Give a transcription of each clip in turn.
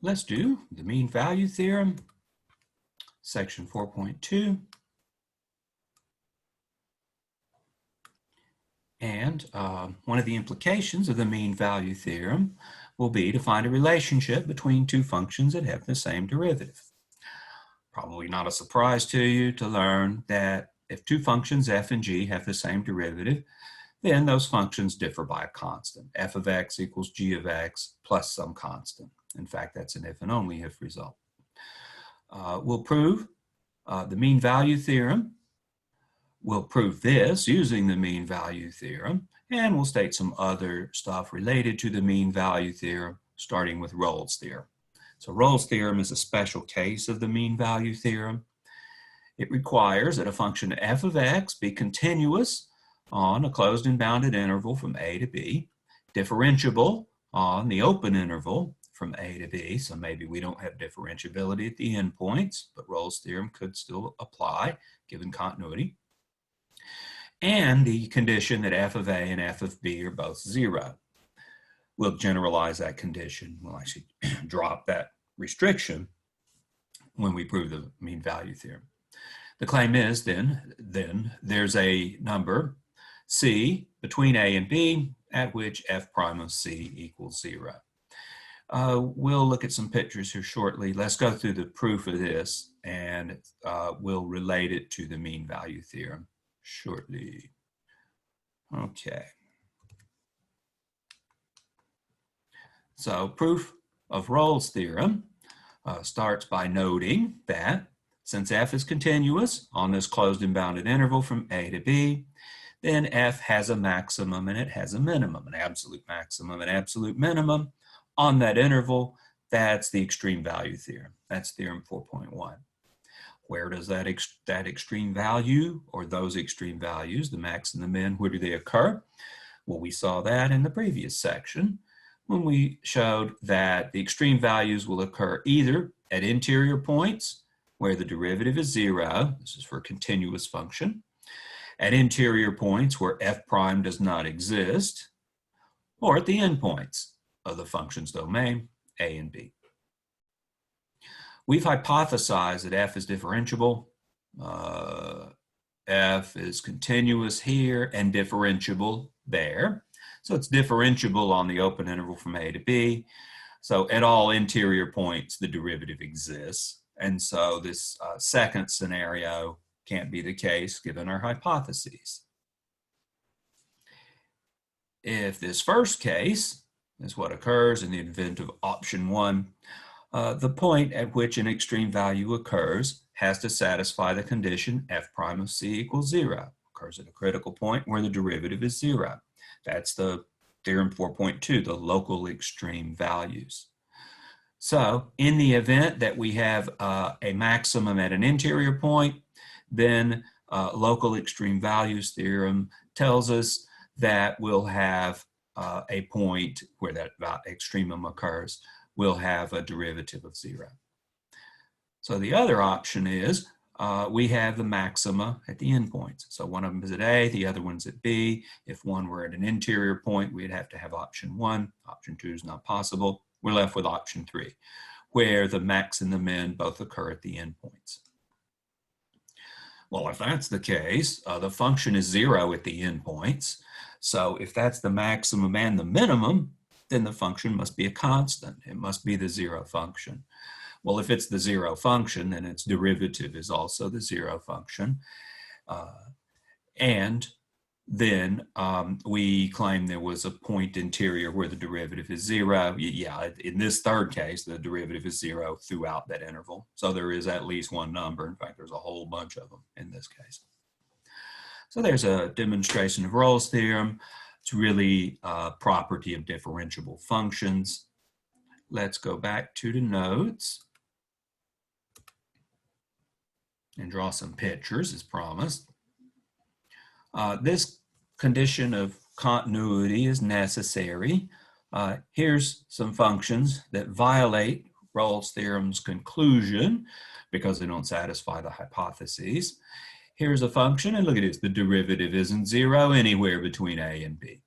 Let's do the mean value theorem, section 4.2. And one of the implications of the mean value theorem will be to find a relationship between two functions that have the same derivative. Probably not a surprise to you to learn that if two functions f and g have the same derivative, then those functions differ by a constant. F of x equals g of x plus some constant. In fact, that's an if and only if result. We'll prove the mean value theorem. We'll prove this using the mean value theorem, and we'll state some other stuff related to the mean value theorem, starting with Rolle's theorem. So Rolle's theorem is a special case of the mean value theorem. It requires that a function f of x be continuous on a closed and bounded interval from a to b, differentiable on the open interval from a to b. So maybe we don't have differentiability at the endpoints, but Rolle's theorem could still apply given continuity. And the condition that f of a and f of b are both 0. We'll generalize that condition. We'll actually drop that restriction when we prove the mean value theorem. The claim is then there's a number c between a and b at which f prime of c equals 0. We'll look at some pictures here shortly. Let's go through the proof of this, and we'll relate it to the mean value theorem shortly. Okay. So proof of Rolle's theorem starts by noting that since f is continuous on this closed and bounded interval from a to b, then f has a maximum and it has a minimum, an absolute maximum and absolute minimum on that interval. That's the extreme value theorem. That's theorem 4.1. Where does that extreme value, or those extreme values, the max and the min, where do they occur? Well, we saw that in the previous section when we showed that the extreme values will occur either at interior points where the derivative is 0, this is for a continuous function, at interior points where f prime does not exist, or at the endpoints of the function's domain, a and b. We've hypothesized that f is differentiable. F is continuous here and differentiable there. So it's differentiable on the open interval from a to b. So at all interior points, the derivative exists. And so this second scenario can't be the case given our hypotheses. If this first case is what occurs in the event of option 1, the point at which an extreme value occurs has to satisfy the condition f prime of c equals 0. Occurs at a critical point where the derivative is 0. That's the theorem 4.2, the local extreme values. So in the event that we have a maximum at an interior point, then local extreme values theorem tells us that we'll have a point where that extremum occurs, we'll have a derivative of 0. So the other option is we have the maxima at the endpoints. So one of them is at A, the other one's at B. If one were at an interior point, we'd have to have option 1. Option 2 is not possible. We're left with option 3, where the max and the min both occur at the endpoints. Well, if that's the case, the function is 0 at the endpoints. So if that's the maximum and the minimum, then the function must be a constant. It must be the 0 function. Well, if it's the 0 function, then its derivative is also the 0 function. And then we claim there was a point interior where the derivative is 0. Yeah, in this third case, the derivative is 0 throughout that interval. So there is at least one number. In fact, there's a whole bunch of them in this case. So there's a demonstration of Rolle's theorem. It's really a property of differentiable functions. Let's go back to the notes and draw some pictures as promised. This condition of continuity is necessary. Here's some functions that violate Rolle's theorem's conclusion because they don't satisfy the hypotheses. Here's a function, and look at this, the derivative isn't 0 anywhere between a and b.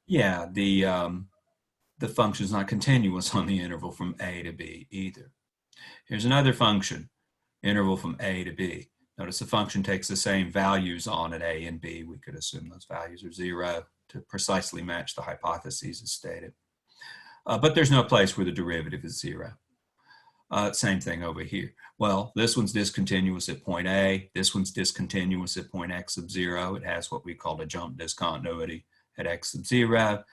Yeah, the the function is not continuous on the interval from a to b either. Here's another function, interval from a to b. Notice the function takes the same values on at a and b. We could assume those values are 0 to precisely match the hypotheses as stated. But there's no place where the derivative is 0. Same thing over here. Well, this one's discontinuous at point A. This one's discontinuous at point x sub 0. It has what we call a jump discontinuity at x sub 0.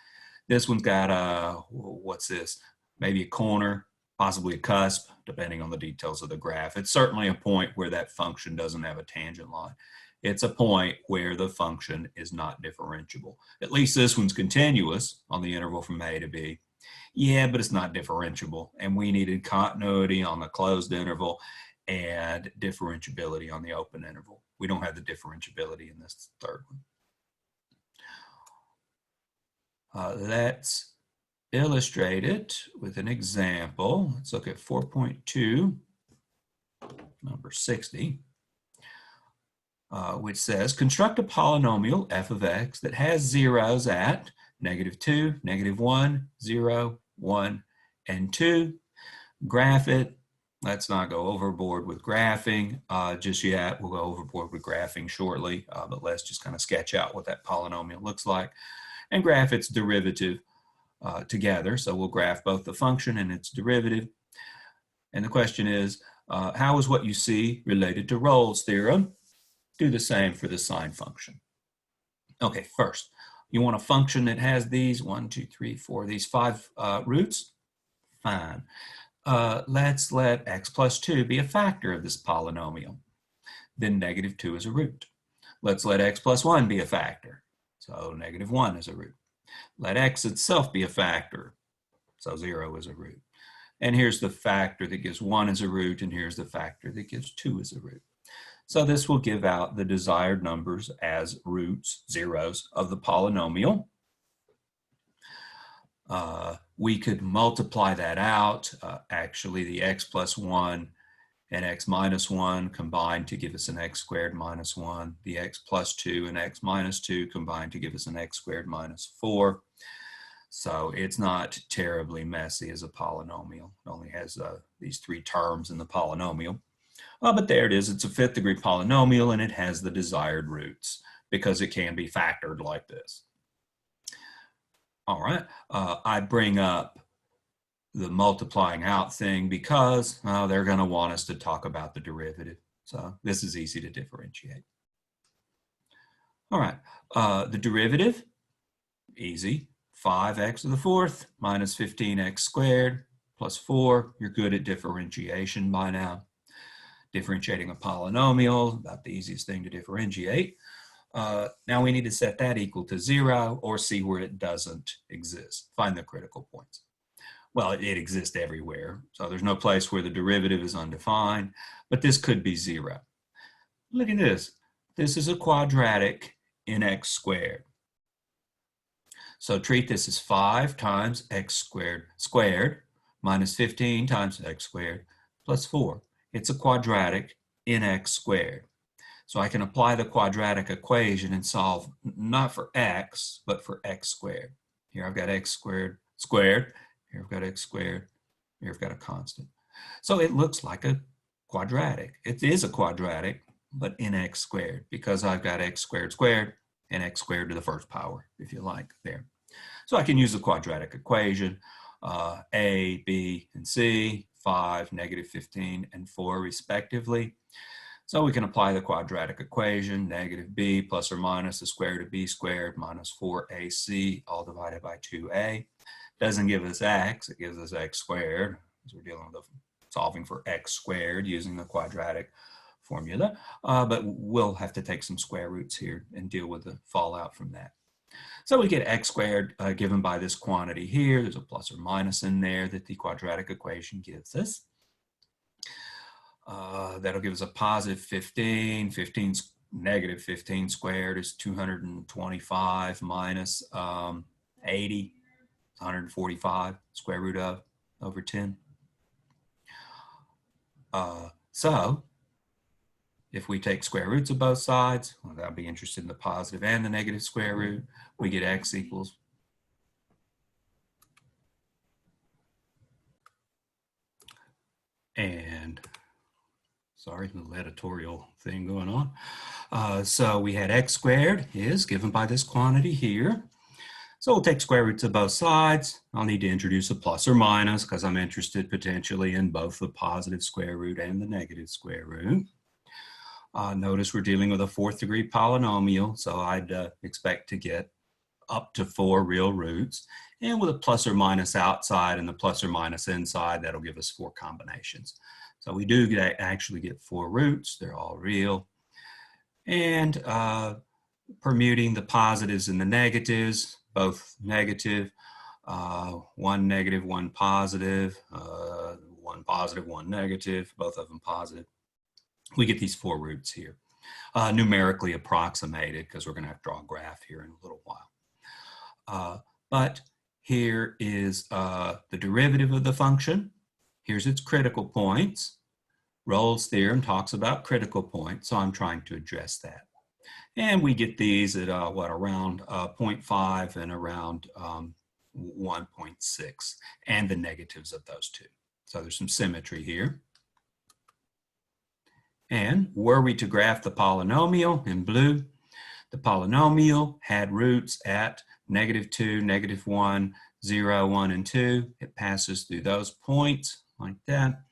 This one's got a, what's this? Maybe a corner, possibly a cusp, depending on the details of the graph. It's certainly a point where that function doesn't have a tangent line. It's a point where the function is not differentiable. At least this one's continuous on the interval from A to B. Yeah, but it's not differentiable, and we needed continuity on the closed interval and differentiability on the open interval. We don't have the differentiability in this third one. Let's illustrate it with an example. Let's look at 4.2, number 60, which says, construct a polynomial f of x that has zeros at -2, -1, 0, 1, and 2. Graph it. Let's not go overboard with graphing just yet. We'll go overboard with graphing shortly, but let's just kind of sketch out what that polynomial looks like and graph its derivative together. So we'll graph both the function and its derivative. And the question is, how is what you see related to Rolle's theorem? Do the same for the sine function. Okay, first, you want a function that has these 1, 2, 3, 4, these 5 roots? Fine. Let's let x plus 2 be a factor of this polynomial. Then -2 is a root. Let's let x plus 1 be a factor. So -1 is a root. Let x itself be a factor. So 0 is a root. And here's the factor that gives 1 as a root, and here's the factor that gives 2 as a root. So this will give out the desired numbers as roots, zeros, of the polynomial. We could multiply that out. Actually, the x plus 1 and x minus 1 combine to give us an x squared minus 1. The x plus 2 and x minus 2 combine to give us an x squared minus 4. So it's not terribly messy as a polynomial. It only has these 3 terms in the polynomial. But there it is. It's a 5th degree polynomial, and it has the desired roots because it can be factored like this. All right. I bring up the multiplying out thing because they're going to want us to talk about the derivative. So this is easy to differentiate. All right. The derivative, easy. 5x to the 4th minus 15x squared plus 4. You're good at differentiation by now. Differentiating a polynomial, about the easiest thing to differentiate. Now we need to set that equal to 0 or see where it doesn't exist. Find the critical points. Well, it exists everywhere, so there's no place where the derivative is undefined, but this could be 0. Look at this. This is a quadratic in x squared. So treat this as 5 times x squared minus 15 times x squared plus 4. It's a quadratic in x squared. So I can apply the quadratic equation and solve not for x, but for x squared. Here I've got x squared squared. Here I've got x squared. Here I've got a constant. So it looks like a quadratic. It is a quadratic, but in x squared, because I've got x squared squared and x squared to the 1st power, if you like, there. So I can use the quadratic equation, a, b, and c, 5, -15, and 4 respectively. So we can apply the quadratic equation, -b plus or minus the square root of b squared minus 4ac, all divided by 2a. Doesn't give us x, it gives us x squared, because we're dealing with solving for x squared using the quadratic formula. But we'll have to take some square roots here and deal with the fallout from that. So we get x squared given by this quantity here. There's a plus or minus in there that the quadratic equation gives us. That'll give us a positive 15. -15 squared is 225 minus 80, 145, square root of over 10. So if we take square roots of both sides, well, that'll be interested in the positive and the negative square root. We get x equals Sorry, a little editorial thing going on. So we had x squared is given by this quantity here. So we'll take square roots of both sides. I'll need to introduce a plus or minus because I'm interested potentially in both the positive square root and the negative square root. Notice we're dealing with a 4th degree polynomial, so I'd expect to get up to 4 real roots. And with a plus or minus outside and the plus or minus inside, that'll give us 4 combinations. So we do actually get 4 roots. They're all real. And permuting the positives and the negatives, both negative, 1 negative, 1 positive, 1 positive, 1 negative, both of them positive. We get these 4 roots here, numerically approximated because we're going to have to draw a graph here in a little while. But here is the derivative of the function. Here's its critical points. Rolle's theorem talks about critical points, so I'm trying to address that. And we get these at around 0.5 and around 1.6, and the negatives of those two. So there's some symmetry here. And were we to graph the polynomial in blue, the polynomial had roots at -2, -1, 0, 1, and 2. It passes through those points like that.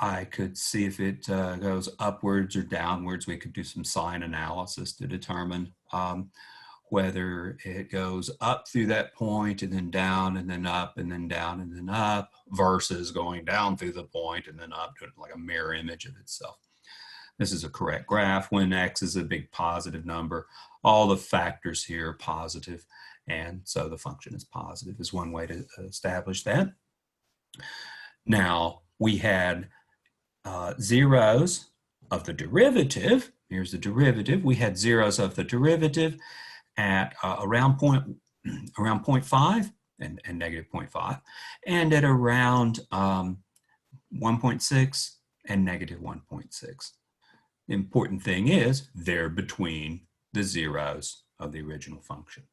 I could see if it goes upwards or downwards. We could do some sign analysis to determine whether it goes up through that point and then down and then up and then down and then up versus going down through the point and then up to like a mirror image of itself. This is a correct graph when x is a big positive number. All the factors here are positive, and so the function is positive is one way to establish that. Now, we had zeros of the derivative. Here's the derivative. We had zeros of the derivative at around 0.5 and -0.5, and at around 1.6 and -1.6. The important thing is they're between the zeros of the original function.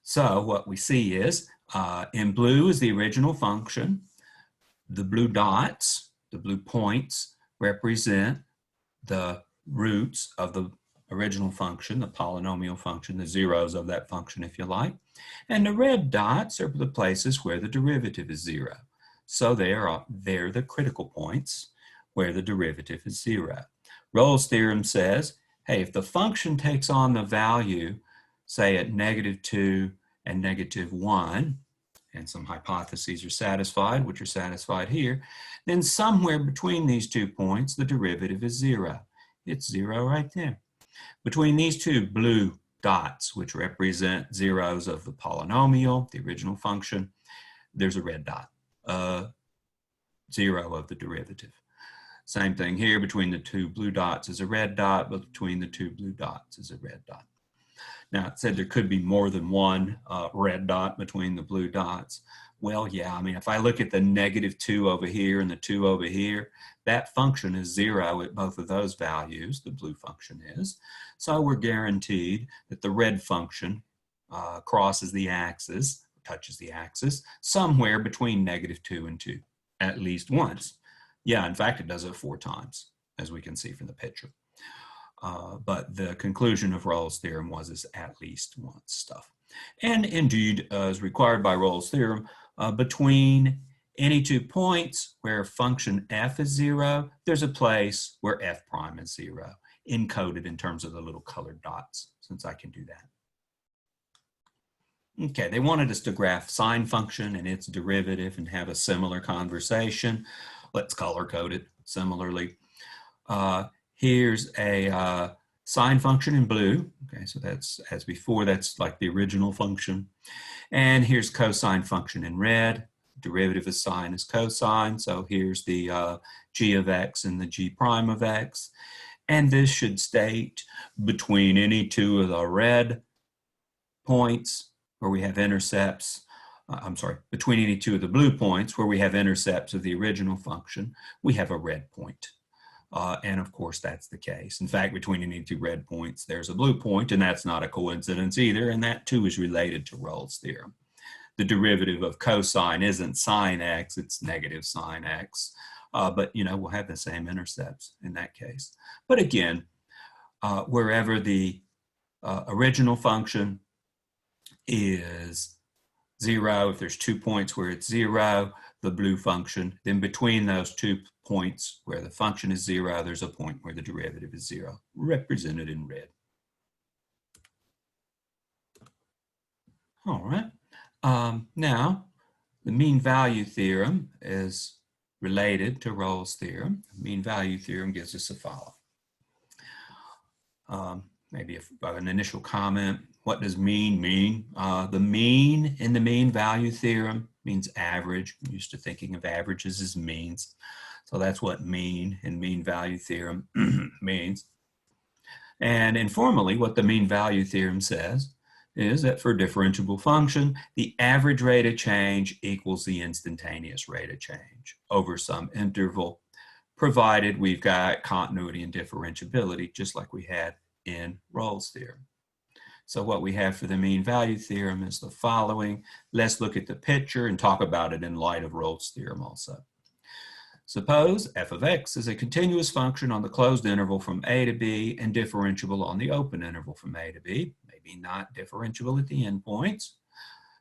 So what we see is in blue is the original function. The blue dots, the blue points, represent the roots of the original function, the polynomial function, the zeros of that function, if you like. And the red dots are the places where the derivative is 0. So they're the critical points where the derivative is 0. Rolle's theorem says, hey, if the function takes on the value, say at -2 and -1, and some hypotheses are satisfied, which are satisfied here, then somewhere between these 2 points, the derivative is 0. It's 0 right there. Between these 2 blue dots, which represent zeros of the polynomial, the original function, there's a red dot, 0 of the derivative. Same thing here, between the 2 blue dots is a red dot, but between the 2 blue dots is a red dot. Now, it said there could be more than one red dot between the blue dots. Well, yeah, I mean, if I look at the -2 over here and the 2 over here, that function is 0 at both of those values, the blue function is. So we're guaranteed that the red function crosses the axis, touches the axis, somewhere between -2 and 2, at least once. Yeah, in fact, it does it 4 times, as we can see from the picture. But the conclusion of Rolle's theorem was is at least once stuff. And indeed, as required by Rolle's theorem, between any 2 points where function f is 0, there's a place where f prime is 0, encoded in terms of the little colored dots, since I can do that. Okay, they wanted us to graph sine function and its derivative and have a similar conversation. Let's color code it similarly. Here's a sine function in blue. Okay, so that's, as before, that's like the original function. And here's cosine function in red. Derivative of sine is cosine. So here's the g of x and the g prime of x. And this should state between any 2 of the red points where we have intercepts, between any 2 of the blue points where we have intercepts of the original function, we have a red point. And of course, that's the case. In fact, between any 2 red points, there's a blue point, and that's not a coincidence either, and that too is related to Rolle's theorem. the derivative of cosine isn't sine x, it's negative sine x. But, we'll have the same intercepts in that case. But again, wherever the original function is 0, if there's 2 points where it's 0, the blue function, then between those 2 points where the function is 0, there's a point where the derivative is 0, represented in red. All right. Now, the mean value theorem is related to Rolle's theorem. The mean value theorem gives us the following. Maybe an initial comment. What does mean mean? The mean in the mean value theorem means average. I'm used to thinking of averages as means. So that's what mean in mean value theorem means. And informally, what the mean value theorem says is that for a differentiable function, the average rate of change equals the instantaneous rate of change over some interval, provided we've got continuity and differentiability, just like we had in Rolle's theorem. So what we have for the mean value theorem is the following. Let's look at the picture and talk about it in light of Rolle's theorem also. Suppose f of x is a continuous function on the closed interval from a to b and differentiable on the open interval from a to b, maybe not differentiable at the endpoints.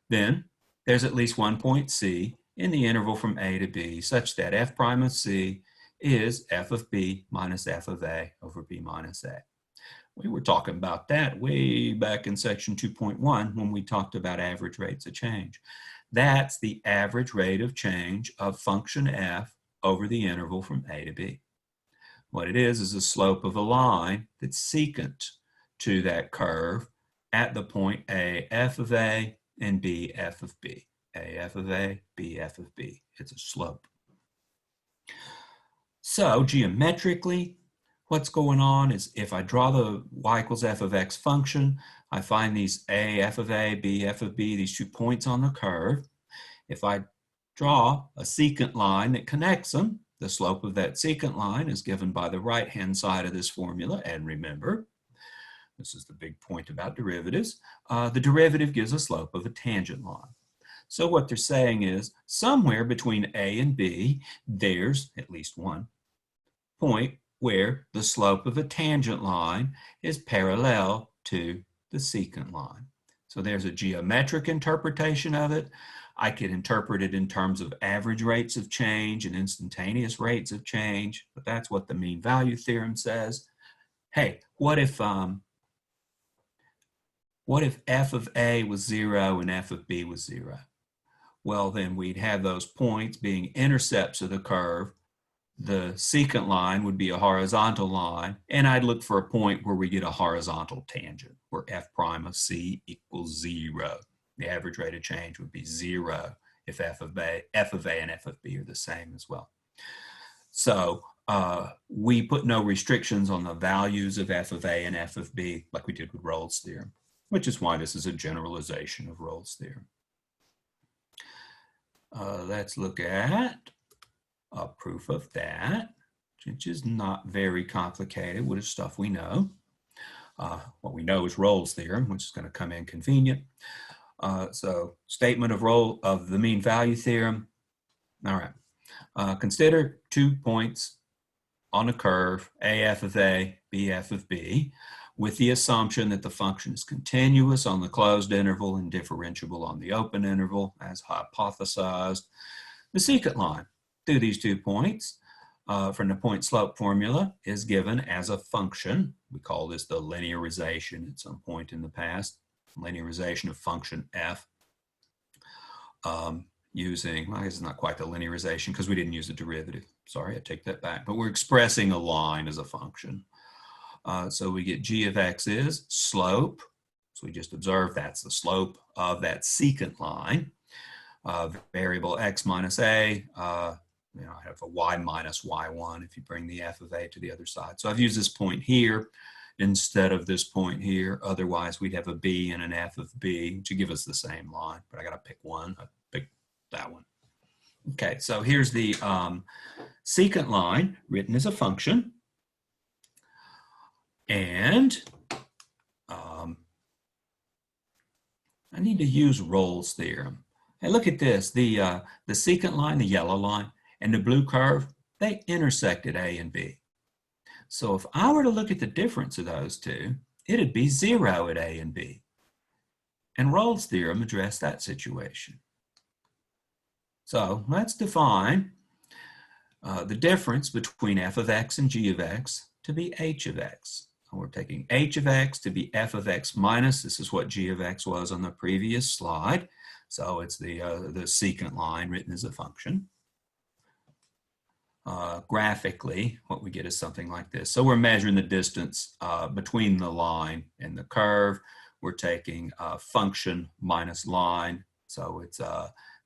Then there's at least one point c in the interval from a to b such that f prime of c is f of b minus f of a over b minus a. We were talking about that way back in section 2.1 when we talked about average rates of change. That's the average rate of change of function f over the interval from a to b. What it is the slope of a line that's secant to that curve at the point a f of a and b f of b. A f of a, b f of b. It's a slope. So geometrically, what's going on is if I draw the y equals f of x function, I find these a f of a, b f of b, these 2 points on the curve. If I draw a secant line that connects them, the slope of that secant line is given by the right-hand side of this formula. And remember, this is the big point about derivatives. The derivative gives a slope of a tangent line. So what they're saying is somewhere between a and b, there's at least one point where the slope of a tangent line is parallel to the secant line. So there's a geometric interpretation of it. I could interpret it in terms of average rates of change and instantaneous rates of change, but that's what the mean value theorem says. Hey, what if f of a was 0 and f of b was 0? Well, then we'd have those points being intercepts of the curve. The secant line would be a horizontal line, and I'd look for a point where we get a horizontal tangent, where f prime of c equals 0. The average rate of change would be 0 if f of a and f of b are the same as well. So we put no restrictions on the values of f of a and f of b like we did with Rolle's theorem, which is why this is a generalization of Rolle's theorem. Let's look at a proof of that, which is not very complicated with the stuff we know. What we know is Rolle's theorem, which is going to come in convenient. So statement of the mean value theorem. All right. Consider 2 points on a curve, a f of a, b f of b, with the assumption that the function is continuous on the closed interval and differentiable on the open interval as hypothesized. The secant line through these 2 points from the point slope formula is given as a function. We call this the linearization at some point in the past, linearization of function f using, I guess it's not quite the linearization because we didn't use the derivative. Sorry, I take that back. But we're expressing a line as a function. So we get g of x is slope. So we just observe that's the slope of that secant line. Variable x minus a, I have a y minus y1 if you bring the f of a to the other side. So I've used this point here instead of this point here. Otherwise, we'd have a b and an f of b to give us the same line. But I got to pick one. I picked that one. Okay, so here's the secant line written as a function. And I need to use Rolle's theorem. Hey, look at this. The secant line, the yellow line, and the blue curve, they intersect at A and B. So if I were to look at the difference of those two, it'd be 0 at A and B. And Rolle's theorem addressed that situation. So let's define the difference between f of x and g of x to be h of x. We're taking h of x to be f of x minus, this is what g of x was on the previous slide. So it's the secant line written as a function. Graphically, what we get is something like this. So we're measuring the distance between the line and the curve. We're taking function minus line. So it's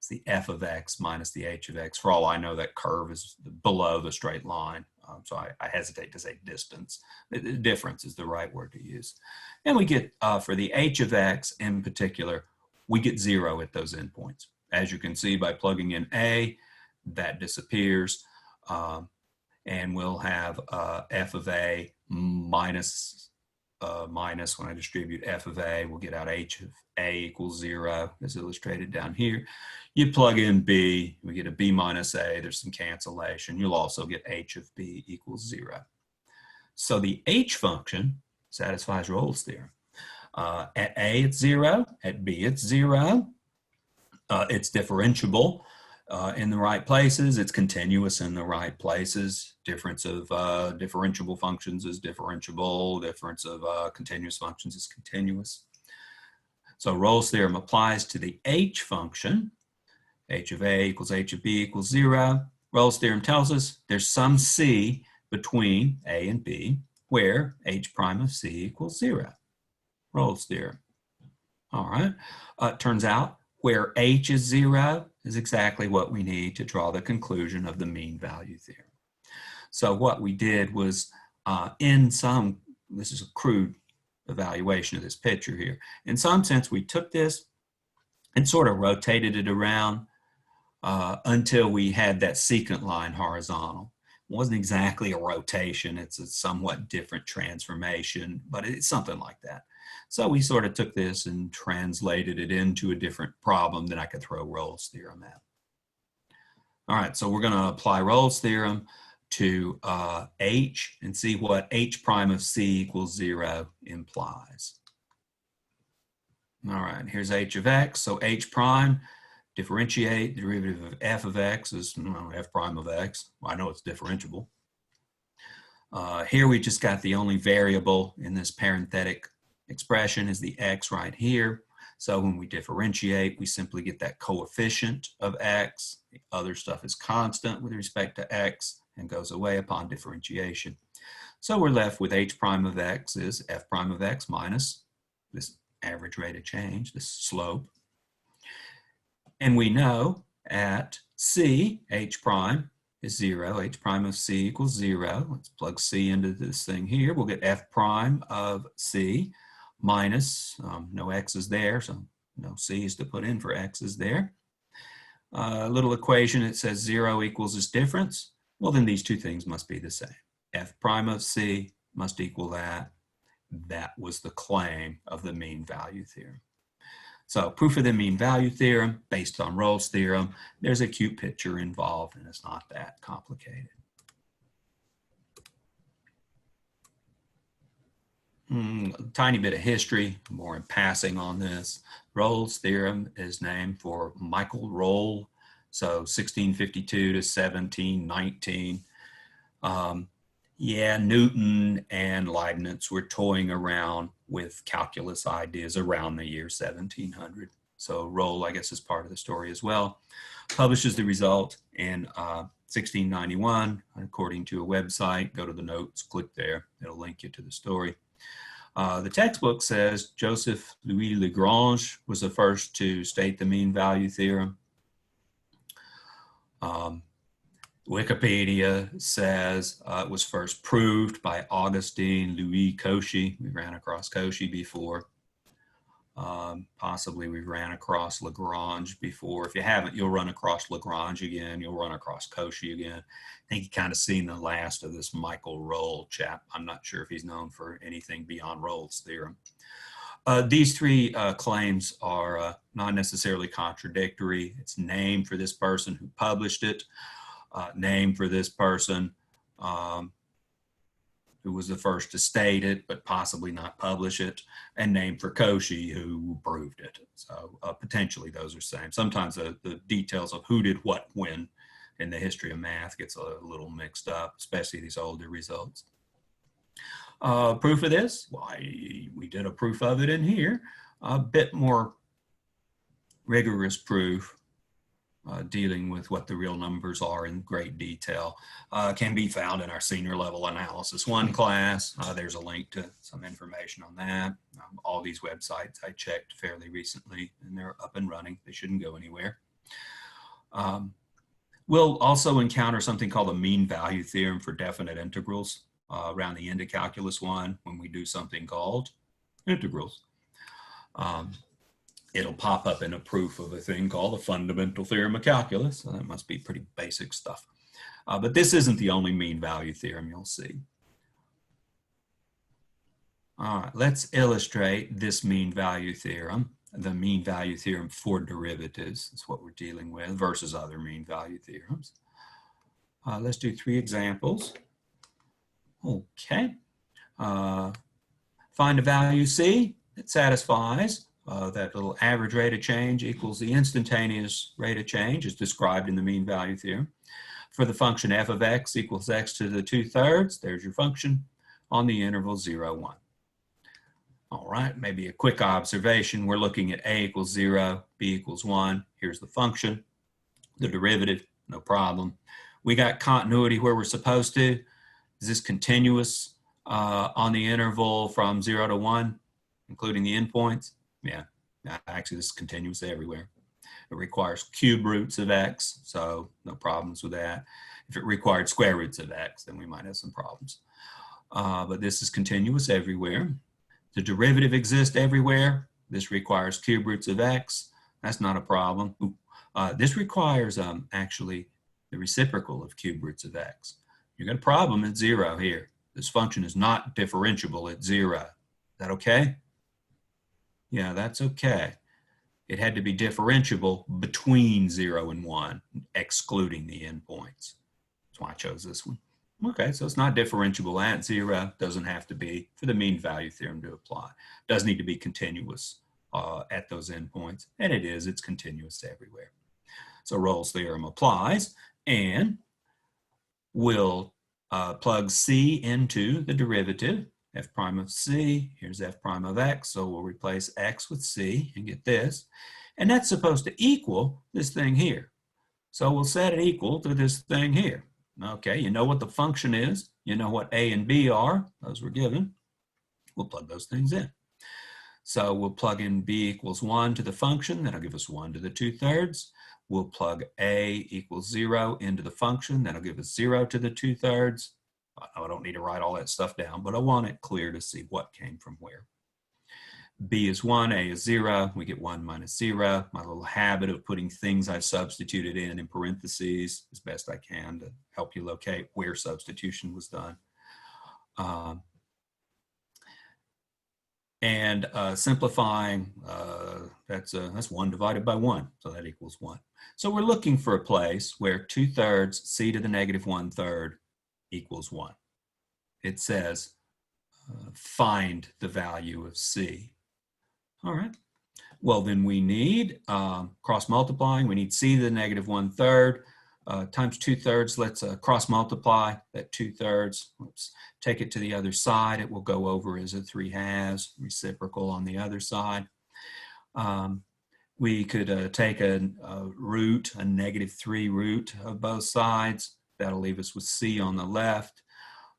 the f of x minus the h of x. For all I know, that curve is below the straight line. So I hesitate to say distance. The difference is the right word to use. And we get, for the h of x in particular, we get 0 at those endpoints. As you can see by plugging in a, that disappears. And we'll have f of a minus when I distribute f of a, we'll get out h of a equals 0, as illustrated down here. You plug in b, we get a b minus a, there's some cancellation. You'll also get h of b equals 0. So the h function satisfies Rolle's theorem. At a, it's 0. At b, it's 0. It's differentiable in the right places. It's continuous in the right places. Difference of differentiable functions is differentiable. Difference of continuous functions is continuous. So Rolle's theorem applies to the h function. H of a equals h of b equals 0. Rolle's theorem tells us there's some c between a and b where h prime of c equals 0. Rolle's theorem. All right. Turns out where h is 0 is exactly what we need to draw the conclusion of the mean value theorem. So what we did was this is a crude evaluation of this picture here. In some sense, we took this and sort of rotated it around until we had that secant line horizontal. It wasn't exactly a rotation. It's a somewhat different transformation, but it's something like that. So we sort of took this and translated it into a different problem that I could throw Rolle's theorem at. All right, so we're going to apply Rolle's theorem to h and see what h prime of c equals 0 implies. All right, here's h of x. So h prime, differentiate, the derivative of f of x is f prime of x. I know it's differentiable. Here we just got the only variable in this parenthetic expression is the x right here. So when we differentiate, we simply get that coefficient of x. The other stuff is constant with respect to x and goes away upon differentiation. So we're left with h prime of x is f prime of x minus this average rate of change, this slope. And we know at c, h prime is 0. H prime of c equals 0. Let's plug c into this thing here. We'll get f prime of c minus, no x is there, so no c's to put in for x is there. A little equation, it says 0 equals this difference. Well, then these two things must be the same. F prime of c must equal that. That was the claim of the mean value theorem. So proof of the mean value theorem based on Rolle's theorem. There's a cute picture involved and it's not that complicated. Tiny bit of history, more in passing on this. Rolle's theorem is named for Michael Rolle, so 1652 to 1719. Yeah, Newton and Leibniz were toying around with calculus ideas around the year 1700. So Rolle, I guess, is part of the story as well. Publishes the result in 1691, according to a website. Go to the notes, click there. It'll link you to the story. The textbook says Joseph Louis Lagrange was the first to state the mean value theorem. Wikipedia says it was first proved by Augustin Louis Cauchy. We ran across Cauchy before. Possibly we ran across Lagrange before. If you haven't, you'll run across Lagrange again. You'll run across Cauchy again. I think you kind of seen the last of this Michael Rolle chap. I'm not sure if he's known for anything beyond Rolle's theorem. These three claims are not necessarily contradictory. It's name for this person who published it, name for this person who was the first to state it, but possibly not publish it, and name for Cauchy, who proved it. So potentially those are same. Sometimes the details of who did what when in the history of math gets a little mixed up, especially these older results. Proof of this? Why, we did a proof of it in here. A bit more rigorous proof dealing with what the real numbers are in great detail can be found in our senior level analysis 1 class. There's a link to some information on that. All these websites I checked fairly recently and they're up and running. They shouldn't go anywhere. We'll also encounter something called the mean value theorem for definite integrals around the end of Calculus 1 when we do something called integrals. It'll pop up in a proof of a thing called the fundamental theorem of calculus. So that must be pretty basic stuff. But this isn't the only mean value theorem you'll see. All right, let's illustrate this mean value theorem, the mean value theorem for derivatives. That's what we're dealing with versus other mean value theorems. Let's do 3 examples. Okay. Find a value C that satisfies that little average rate of change equals the instantaneous rate of change as described in the mean value theorem. For the function f of x equals x to the 2/3, there's your function on the interval 0, 1. All right, maybe a quick observation. We're looking at a equals 0, b equals 1. Here's the function, the derivative, no problem. We got continuity where we're supposed to. Is this continuous on the interval from 0 to 1, including the endpoints? Yeah, actually this is continuous everywhere. It requires cube roots of x, so no problems with that. If it required square roots of x, then we might have some problems. But this is continuous everywhere. The derivative exists everywhere. This requires cube roots of x. That's not a problem. This requires actually the reciprocal of cube roots of x. You got a problem at 0 here. This function is not differentiable at 0. Is that okay? Yeah, that's okay. It had to be differentiable between 0 and 1, excluding the endpoints. That's why I chose this one. Okay, so it's not differentiable at 0. Doesn't have to be for the mean value theorem to apply. Does need to be continuous at those endpoints, and it is. It's continuous everywhere. So Rolle's theorem applies, and we'll plug c into the derivative. F prime of c, here's f prime of x, so we'll replace x with c and get this. And that's supposed to equal this thing here. So we'll set it equal to this thing here. Okay, you know what the function is. You know what a and b are. Those were given. We'll plug those things in. So we'll plug in b equals 1 to the function. That'll give us 1 to the 2/3. We'll plug a equals 0 into the function. That'll give us 0 to the 2/3. I don't need to write all that stuff down, but I want it clear to see what came from where. B is 1, A is 0. We get 1 minus 0. My little habit of putting things I've substituted in parentheses as best I can to help you locate where substitution was done. Simplifying, that's 1 divided by 1, so that equals 1. So we're looking for a place where 2/3 c to the negative 1/3 equals 1. It says find the value of c. All right. Well, then we need cross multiplying. We need c to the negative 1/3 times 2/3. Let's cross multiply that 2/3. Oops. Take it to the other side. It will go over as a 3/2 reciprocal on the other side. We could take a root, a -3 root of both sides. That'll leave us with c on the left.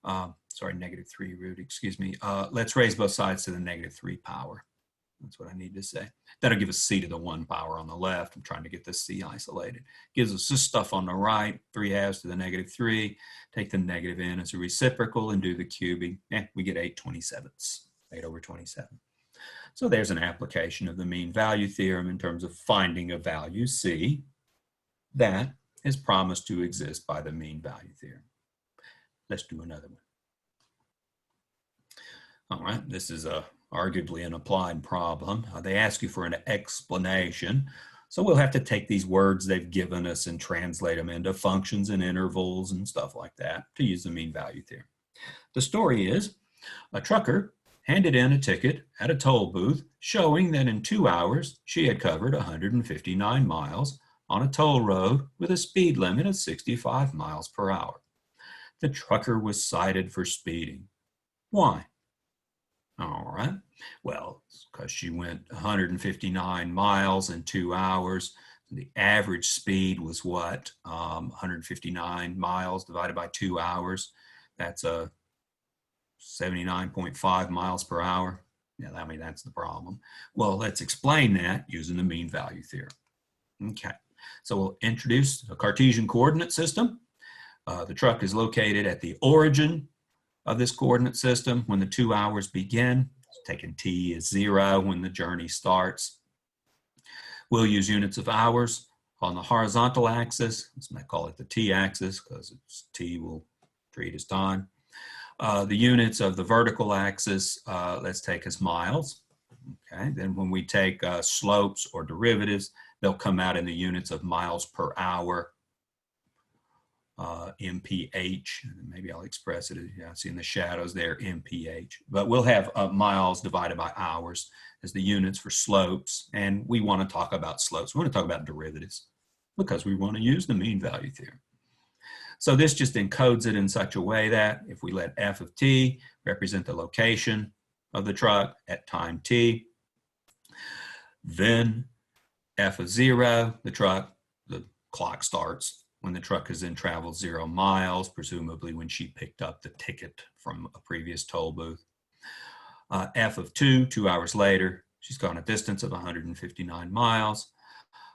Sorry, -3 root, excuse me. Let's raise both sides to the -3 power. That's what I need to say. That'll give us c to the 1 power on the left. I'm trying to get this c isolated. Gives us this stuff on the right, 3/2 to the -3. Take the negative in as a reciprocal and do the cubing. We get 8/27, 8/27. So there's an application of the mean value theorem in terms of finding a value c that is promised to exist by the mean value theorem. Let's do another one. All right, this is a arguably an applied problem. They ask you for an explanation. So we'll have to take these words they've given us and translate them into functions and intervals and stuff like that to use the mean value theorem. The story is a trucker handed in a ticket at a toll booth showing that in 2 hours she had covered 159 miles on a toll road with a speed limit of 65 miles per hour. The trucker was cited for speeding. Why? All right. Well, because she went 159 miles in 2 hours. The average speed was what? 159 miles divided by 2 hours. That's a 79.5 miles per hour. Yeah, I mean, that's the problem. Well, let's explain that using the mean value theorem. Okay. So we'll introduce a Cartesian coordinate system. The truck is located at the origin of this coordinate system when the 2 hours begin, taking t as 0 when the journey starts. We'll use units of hours on the horizontal axis. I might call it the t-axis because it's t will treat as time. The units of the vertical axis, let's take as miles. Okay, then when we take slopes or derivatives, they'll come out in the units of miles per hour. MPH, maybe I'll express it, yeah, see in the shadows there, MPH. But we'll have miles divided by hours as the units for slopes, and we want to talk about slopes. We want to talk about derivatives because we want to use the mean value theorem. So this just encodes it in such a way that if we let f of t represent the location of the truck at time t, then f of 0, the clock starts when the truck has then traveled 0 miles, presumably when she picked up the ticket from a previous toll booth. F of 2, 2 hours later, she's gone a distance of 159 miles.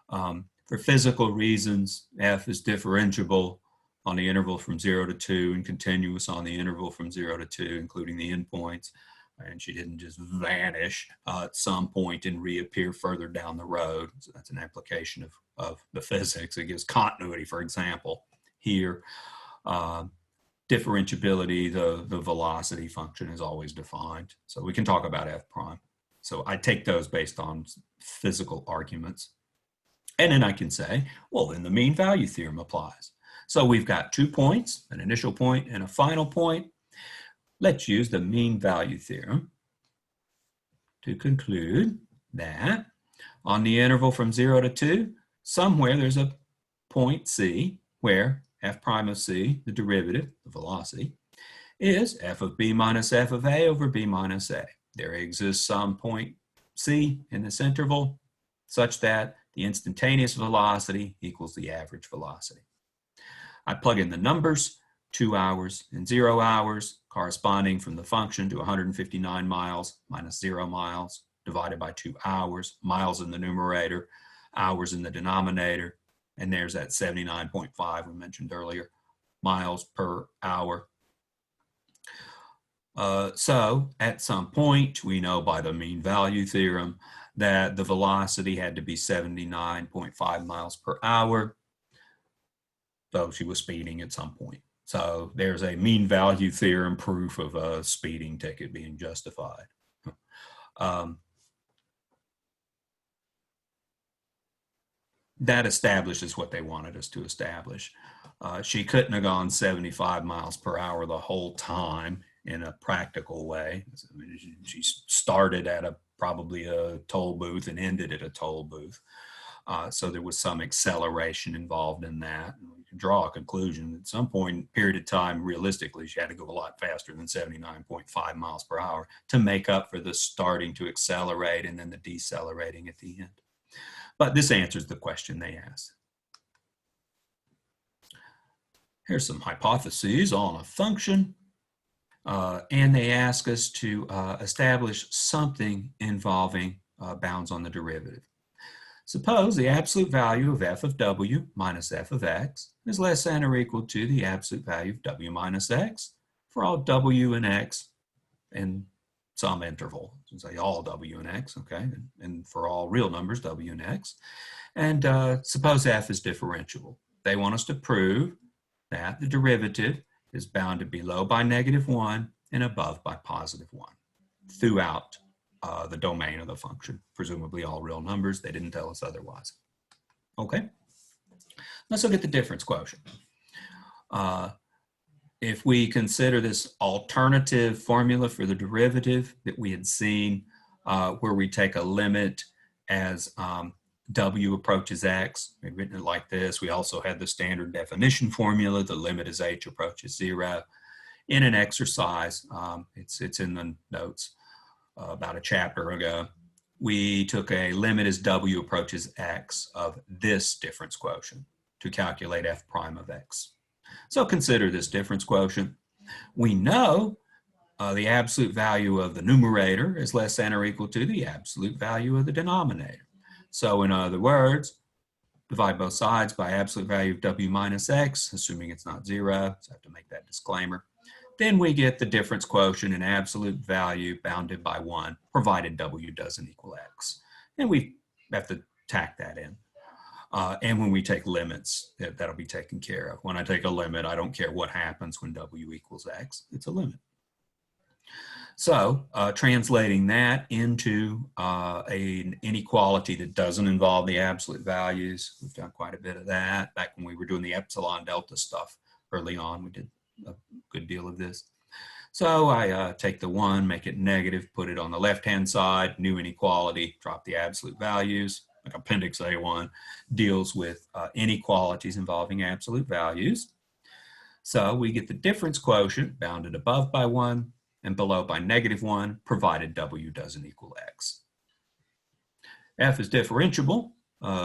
For physical reasons, f is differentiable on the interval from 0 to 2 and continuous on the interval from 0 to 2, including the endpoints. And she didn't just vanish at some point and reappear further down the road. So that's an application of the physics. It gives continuity, for example. Here, differentiability, the velocity function is always defined. So we can talk about f prime. So I take those based on physical arguments. And then I can say, well, then the mean value theorem applies. So we've got 2 points, an initial point and a final point. Let's use the mean value theorem to conclude that on the interval from 0 to 2, somewhere there's a point C where f prime of C, the derivative, the velocity, is f of b minus f of a over b minus a. There exists some point C in this interval such that the instantaneous velocity equals the average velocity. I plug in the numbers, 2 hours and 0 hours, corresponding from the function to 159 miles minus 0 miles, divided by 2 hours, miles in the numerator, hours in the denominator, and there's that 79.5 we mentioned earlier, miles per hour. So at some point, we know by the mean value theorem that the velocity had to be 79.5 miles per hour. So she was speeding at some point. So there's a mean value theorem proof of a speeding ticket being justified. That establishes what they wanted us to establish. She couldn't have gone 75 miles per hour the whole time in a practical way. She started at probably a toll booth and ended at a toll booth. So there was some acceleration involved in that. And we can draw a conclusion at some point, period of time, realistically, she had to go a lot faster than 79.5 miles per hour to make up for the starting to accelerate and then the decelerating at the end. But this answers the question they asked. Here's some hypotheses on a function. And they ask us to establish something involving bounds on the derivative. Suppose the absolute value of f of w minus f of x is less than or equal to the absolute value of w minus x for all w and x in some interval. So say all w and x, okay, and for all real numbers, w and x. And suppose f is differentiable. They want us to prove that the derivative is bounded below by -1 and above by +1 throughout the domain of the function, presumably all real numbers. They didn't tell us otherwise. Okay, let's look at the difference quotient. If we consider this alternative formula for the derivative that we had seen, where we take a limit as w approaches x, we've written it like this. We also had the standard definition formula, the limit as h approaches 0. In an exercise, it's in the notes about a chapter ago, we took a limit as w approaches x of this difference quotient to calculate f prime of x. So consider this difference quotient. We know the absolute value of the numerator is less than or equal to the absolute value of the denominator. So in other words, divide both sides by absolute value of w minus x, assuming it's not 0, so I have to make that disclaimer. Then we get the difference quotient in absolute value bounded by 1, provided w doesn't equal x. And we have to tack that in. And when we take limits, that'll be taken care of. When I take a limit, I don't care what happens when w equals x. It's a limit. So translating that into an inequality that doesn't involve the absolute values, we've done quite a bit of that. Back when we were doing the epsilon delta stuff early on, we did a good deal of this. So I take the 1, make it negative, put it on the left-hand side, new inequality, drop the absolute values. Like Appendix A1 deals with inequalities involving absolute values. So we get the difference quotient bounded above by 1 and below by -1, provided w doesn't equal x. F is differentiable.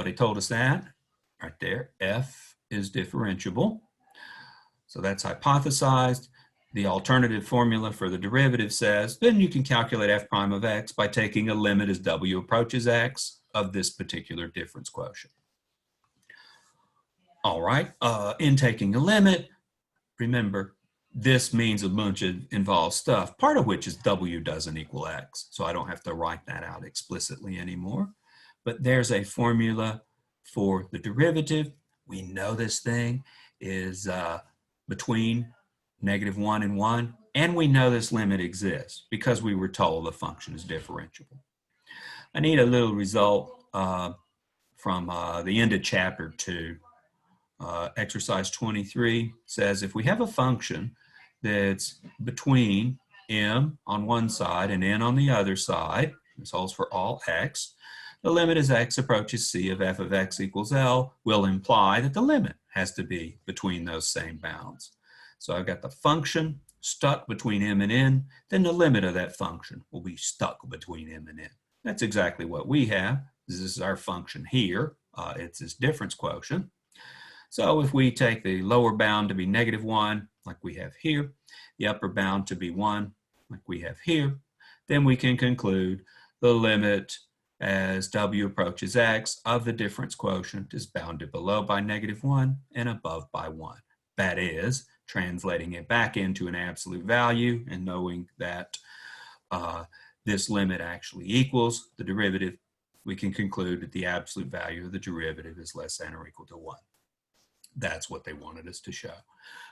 They told us that right there. F is differentiable. So that's hypothesized. The alternative formula for the derivative says, then you can calculate f prime of x by taking a limit as w approaches x of this particular difference quotient. All right, in taking a limit, remember, this means a bunch of involved stuff, part of which is w doesn't equal x. So I don't have to write that out explicitly anymore. But there's a formula for the derivative. We know this thing is between -1 and 1, and we know this limit exists because we were told the function is differentiable. I need a little result from the end of chapter 2. Exercise 23 says if we have a function that's between m on one side and n on the other side, this holds for all x, the limit as x approaches c of f of x equals L will imply that the limit has to be between those same bounds. So I've got the function stuck between m and n, then the limit of that function will be stuck between m and n. That's exactly what we have. This is our function here. It's this difference quotient. So if we take the lower bound to be -1, like we have here, the upper bound to be 1, like we have here, then we can conclude the limit as w approaches x of the difference quotient is bounded below by -1 and above by 1. That is, translating it back into an absolute value and knowing that this limit actually equals the derivative, we can conclude that the absolute value of the derivative is less than or equal to 1. That's what they wanted us to show.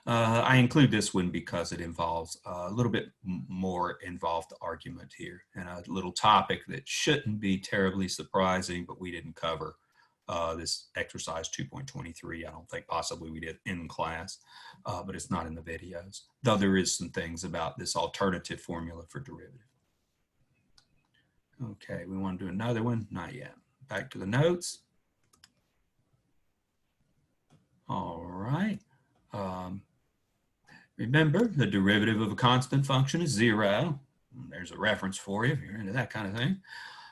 I include this one because it involves a little bit more involved argument here and a little topic that shouldn't be terribly surprising, but we didn't cover this exercise 2.23. I don't think possibly we did in class, but it's not in the videos, though there is some things about this alternative formula for derivative. Okay, we want to do another one? Not yet. Back to the notes. All right. Remember, the derivative of a constant function is 0. There's a reference for you if you're into that kind of thing.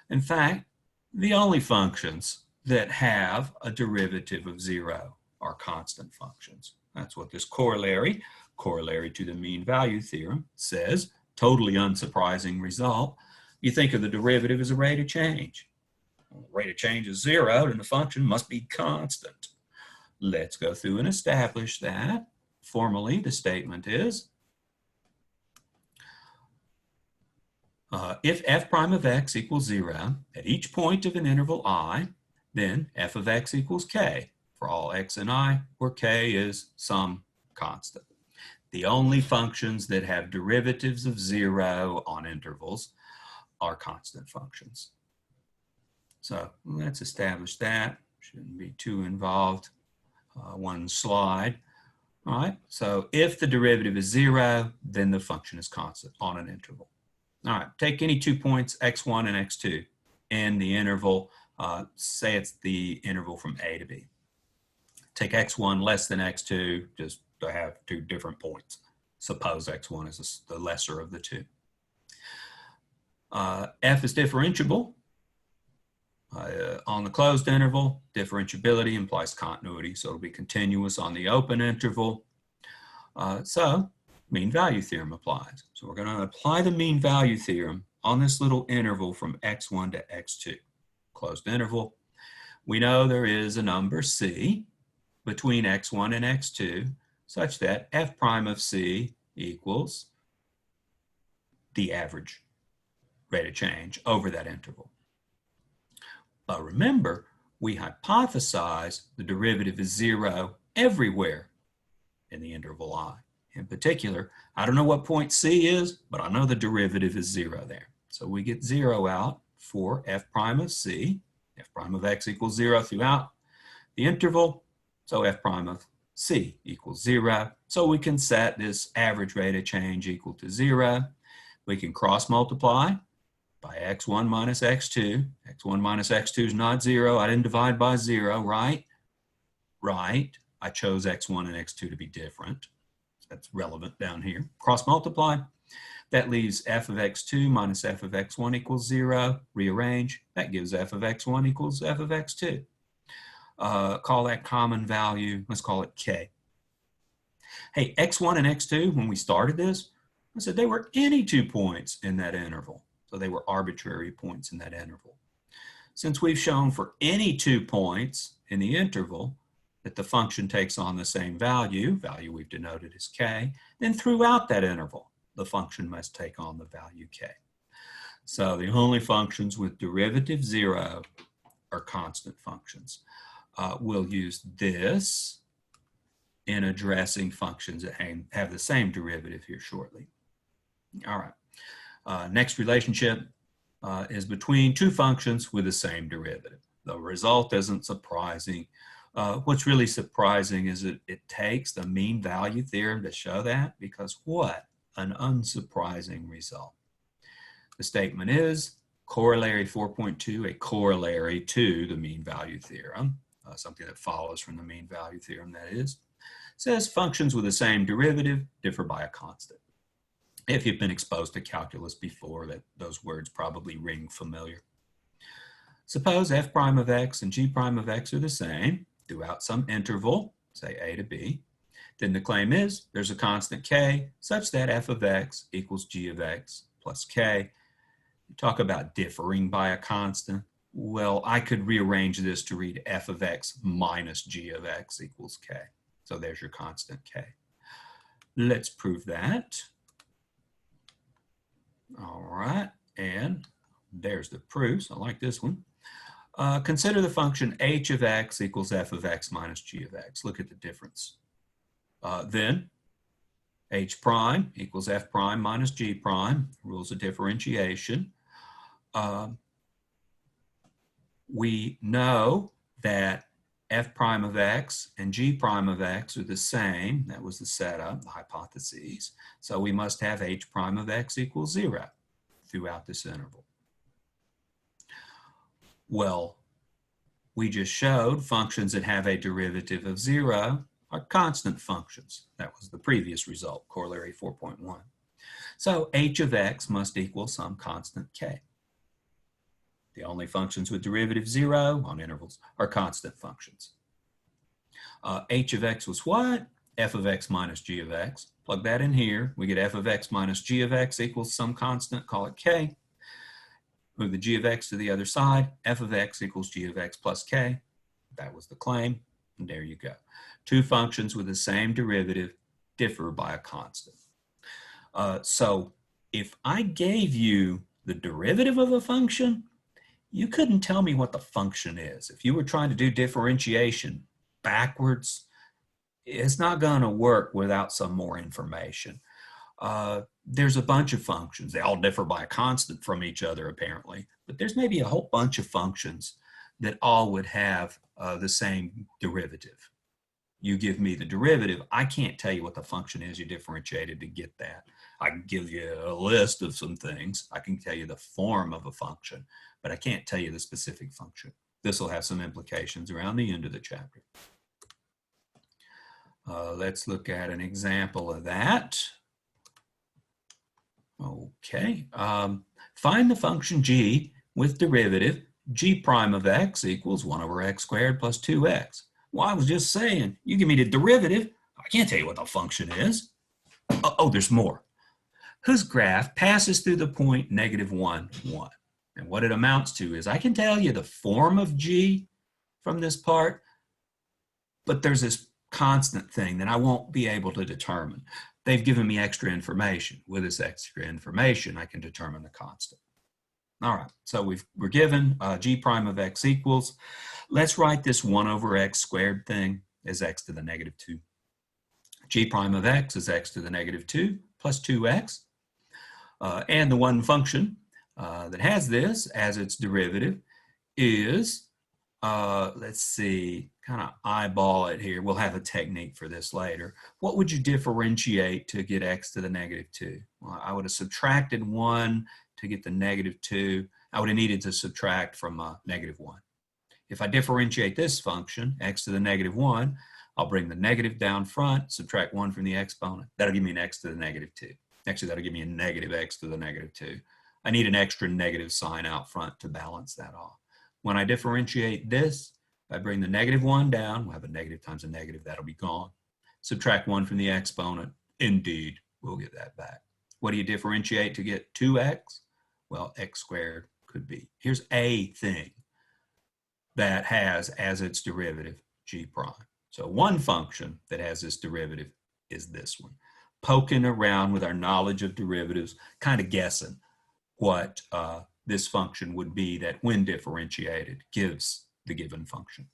In fact, the only functions that have a derivative of 0 are constant functions. That's what this corollary to the mean value theorem says. Totally unsurprising result. You think of the derivative as a rate of change. Well, the rate of change is 0, and the function must be constant. Let's go through and establish that. Formally, the statement is, if f prime of x equals 0 at each point of an interval I, then f of x equals k for all x and I, where k is some constant. The only functions that have derivatives of 0 on intervals are constant functions. So let's establish that. Shouldn't be too involved. One slide. All right, so if the derivative is 0, then the function is constant on an interval. All right, take any 2 points, x1 and x2, in the interval. Say it's the interval from A to B. Take x1 less than x2, just to have 2 different points. Suppose x1 is the lesser of the 2. F is differentiable. On the closed interval, differentiability implies continuity, so it'll be continuous on the open interval. So mean value theorem applies. So we're going to apply the mean value theorem on this little interval from x1 to x2, closed interval. We know there is a number c between x1 and x2 such that f prime of c equals the average rate of change over that interval. But remember, we hypothesize the derivative is 0 everywhere in the interval I. In particular, I don't know what point C is, but I know the derivative is 0 there. So we get 0 out for f prime of C. F prime of x equals 0 throughout the interval. So f prime of C equals 0. So we can set this average rate of change equal to 0. We can cross multiply by x1 minus x2. x1 minus x2 is not 0. I didn't divide by 0, right? Right. I chose x1 and x2 to be different. That's relevant down here. Cross multiply. That leaves f of x2 minus f of x1 equals 0. Rearrange. That gives f of x1 equals f of x2. Call that common value. Let's call it k. Hey, x1 and x2, when we started this, I said they were any 2 points in that interval. So they were arbitrary points in that interval. Since we've shown for any 2 points in the interval that the function takes on the same value we've denoted as k, then throughout that interval, the function must take on the value k. So the only functions with derivative 0 are constant functions. We'll use this in addressing functions that have the same derivative here shortly. All right. Next relationship is between 2 functions with the same derivative. The result isn't surprising. What's really surprising is that it takes the mean value theorem to show that, because what an unsurprising result. The statement is Corollary 4.2, a corollary to the mean value theorem, something that follows from the mean value theorem, that is, says functions with the same derivative differ by a constant. If you've been exposed to calculus before, those words probably ring familiar. Suppose f prime of x and g prime of x are the same throughout some interval, say a to b. Then the claim is there's a constant k such that f of x equals g of x plus k. You talk about differing by a constant. Well, I could rearrange this to read f of x minus g of x equals k. So there's your constant k. Let's prove that. All right, and there's the proofs. I like this one. Consider the function h of x equals f of x minus g of x. Look at the difference. Then h prime equals f prime minus g prime, rules of differentiation. We know that f prime of x and g prime of x are the same. That was the setup, the hypotheses. So we must have h prime of x equals 0 throughout this interval. Well, we just showed functions that have a derivative of 0 are constant functions. That was the previous result, Corollary 4.1. So h of x must equal some constant k. The only functions with derivative 0 on intervals are constant functions. H of x was what? F of x minus g of x. Plug that in here. We get f of x minus g of x equals some constant, call it k. Move the g of x to the other side. F of x equals g of x plus k. That was the claim. And there you go. 2 functions with the same derivative differ by a constant. So if I gave you the derivative of a function, you couldn't tell me what the function is. If you were trying to do differentiation backwards, it's not going to work without some more information. there's a bunch of functions. They all differ by a constant from each other, apparently. But there's maybe a whole bunch of functions that all would have the same derivative. You give me the derivative, I can't tell you what the function is you differentiated to get that. I can give you a list of some things. I can tell you the form of a function, but I can't tell you the specific function. This will have some implications around the end of the chapter. Let's look at an example of that. Okay, find the function g with derivative g prime of x equals 1 over x squared plus 2x. Well, I was just saying, you give me the derivative, I can't tell you what the function is. Oh, there's more. Whose graph passes through the point -1, 1. And what it amounts to is I can tell you the form of g from this part, but there's this constant thing that I won't be able to determine. They've given me extra information. With this extra information, I can determine the constant. All right, so we're given g prime of x equals, let's write this 1 over x squared thing as x to the -2. G prime of x is x to the -2 plus 2x. And the one function that has this as its derivative is, let's see, kind of eyeball it here. We'll have a technique for this later. What would you differentiate to get x to the -2? Well, I would have subtracted 1 to get the -2. I would have needed to subtract from -1. If I differentiate this function, x to the -1, I'll bring the negative down front, subtract 1 from the exponent. That'll give me an x to the -2. Actually, that'll give me a negative x to the -2. I need an extra negative sign out front to balance that off. When I differentiate this, I bring the -1 down, we'll have a negative times a negative, that'll be gone. Subtract 1 from the exponent, indeed, we'll get that back. What do you differentiate to get 2x? Well, x squared could be. Here's a thing that has as its derivative g prime. So one function that has this derivative is this one. Poking around with our knowledge of derivatives, kind of guessing what this function would be that when differentiated gives the given function.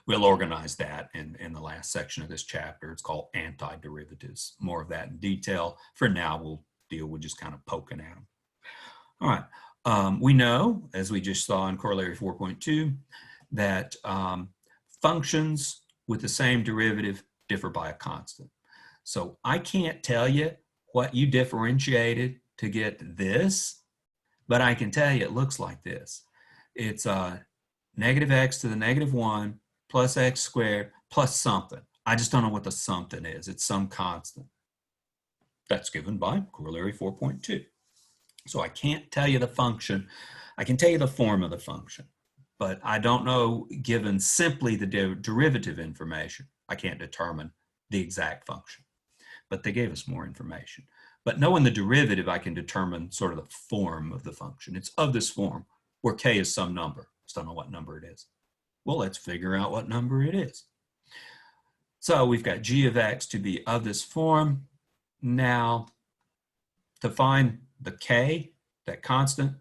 We'll organize that in the last section of this chapter. It's called antiderivatives. More of that in detail. For now, we'll deal with just kind of poking at them. All right. We know, as we just saw in Corollary 4.2, that functions with the same derivative differ by a constant. So I can't tell you what you differentiated to get this, but I can tell you it looks like this. It's negative x to the -1 plus x squared plus something. I just don't know what the something is. It's some constant. That's given by Corollary 4.2. So I can't tell you the function. I can tell you the form of the function, but I don't know, given simply the derivative information, I can't determine the exact function. But they gave us more information. But knowing the derivative, I can determine sort of the form of the function. It's of this form, where k is some number. Just don't know what number it is. Well, let's figure out what number it is. So we've got g of x to be of this form. Now, to find the k, that constant,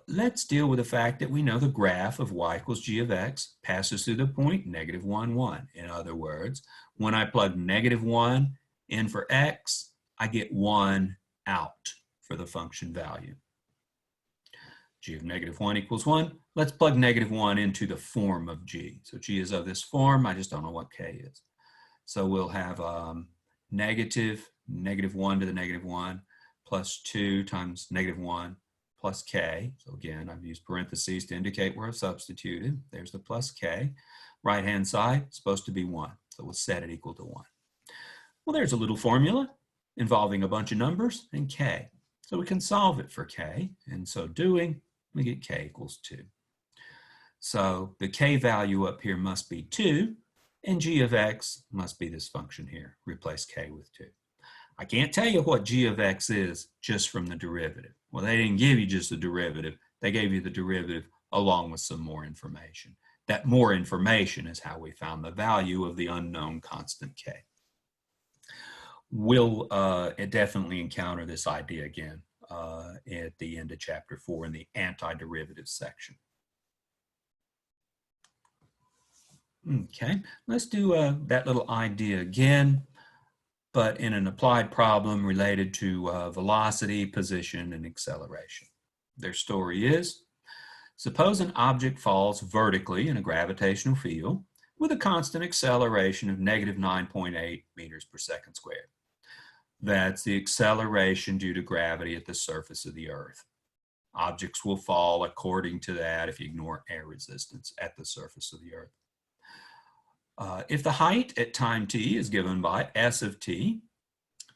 let's deal with the fact that we know the graph of y equals g of x passes through the point -1, 1. In other words, when I plug -1 in for x, I get 1 out for the function value. G of -1 equals 1. Let's plug -1 into the form of g. So g is of this form. I just don't know what k is. So we'll have negative -1 to the -1 plus 2 times -1 plus k. So again, I've used parentheses to indicate where I've substituted. There's the plus k. Right-hand side, supposed to be 1. So we'll set it equal to 1. Well, there's a little formula involving a bunch of numbers and k. So we can solve it for k. In so doing, we get k equals 2. So the k value up here must be 2, and g of x must be this function here. Replace k with 2. I can't tell you what g of x is just from the derivative. Well, they didn't give you just the derivative. They gave you the derivative along with some more information. That more information is how we found the value of the unknown constant k. We'll definitely encounter this idea again at the end of chapter 4 in the antiderivative section. Okay, let's do that little idea again. but in an applied problem related to velocity, position, and acceleration. Their story is, suppose an object falls vertically in a gravitational field with a constant acceleration of negative 9.8 meters per second squared. That's the acceleration due to gravity at the surface of the Earth. Objects will fall according to that if you ignore air resistance at the surface of the Earth. If the height at time t is given by s of t,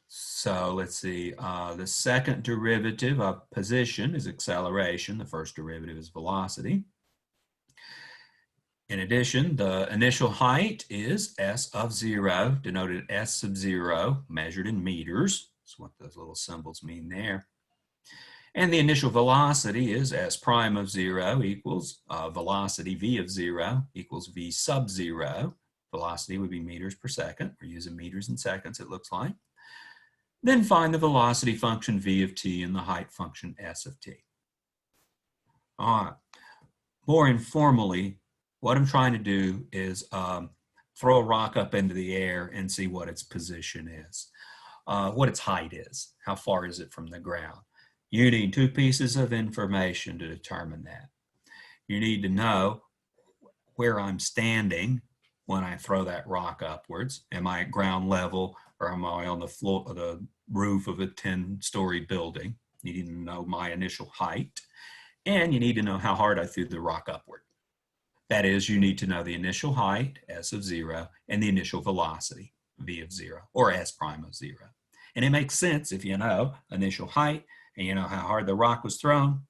so let's see, the second derivative of position is acceleration, the first derivative is velocity. In addition, the initial height is s of 0, denoted s sub 0, measured in meters. That's what those little symbols mean there. And the initial velocity is s prime of 0 equals velocity v of 0 equals v sub 0. Velocity would be meters per second. We're using meters and seconds, it looks like. Then find the velocity function v of t and the height function s of t. All right. More informally, what I'm trying to do is throw a rock up into the air and see what its position is, what its height is, how far is it from the ground. You need two pieces of information to determine that. You need to know where I'm standing when I throw that rock upwards. Am I at ground level or am I on the floor, the roof of a 10-story building? You need to know my initial height, and you need to know how hard I threw the rock upward. That is, you need to know the initial height, s of 0, and the initial velocity, v of 0, or s prime of 0. And it makes sense if you know initial height and you know how hard the rock was thrown,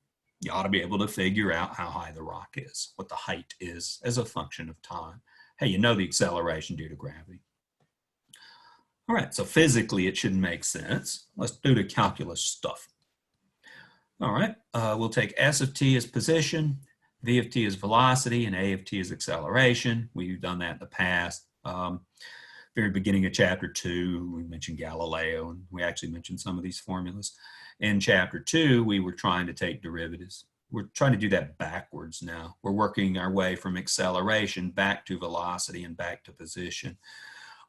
you ought to be able to figure out how high the rock is, what the height is as a function of time. Hey, you know the acceleration due to gravity. All right, so physically it should make sense. Let's do the calculus stuff. All right, we'll take s of t as position, v of t is velocity, and a of t is acceleration. We've done that in the past. Very beginning of chapter 2, we mentioned Galileo, and we actually mentioned some of these formulas. In chapter 2, we were trying to take derivatives. We're trying to do that backwards now. We're working our way from acceleration back to velocity and back to position.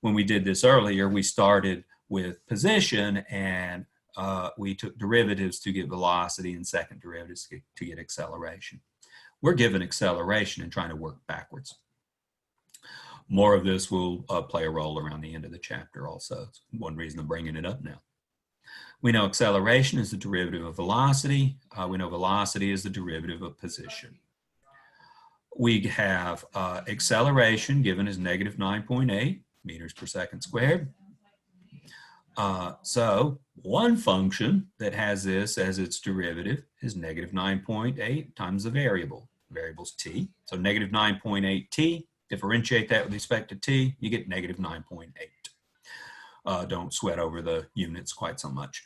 When we did this earlier, we started with position and we took derivatives to get velocity and second derivatives to get acceleration. We're given acceleration and trying to work backwards. More of this will play a role around the end of the chapter also. It's one reason I'm bringing it up now. We know acceleration is the derivative of velocity. We know velocity is the derivative of position. We have acceleration given as negative 9.8 meters per second squared. So one function that has this as its derivative is negative 9.8 times the variable. Variable's t. So negative 9.8 t. Differentiate that with respect to t, you get negative 9.8. Don't sweat over the units quite so much.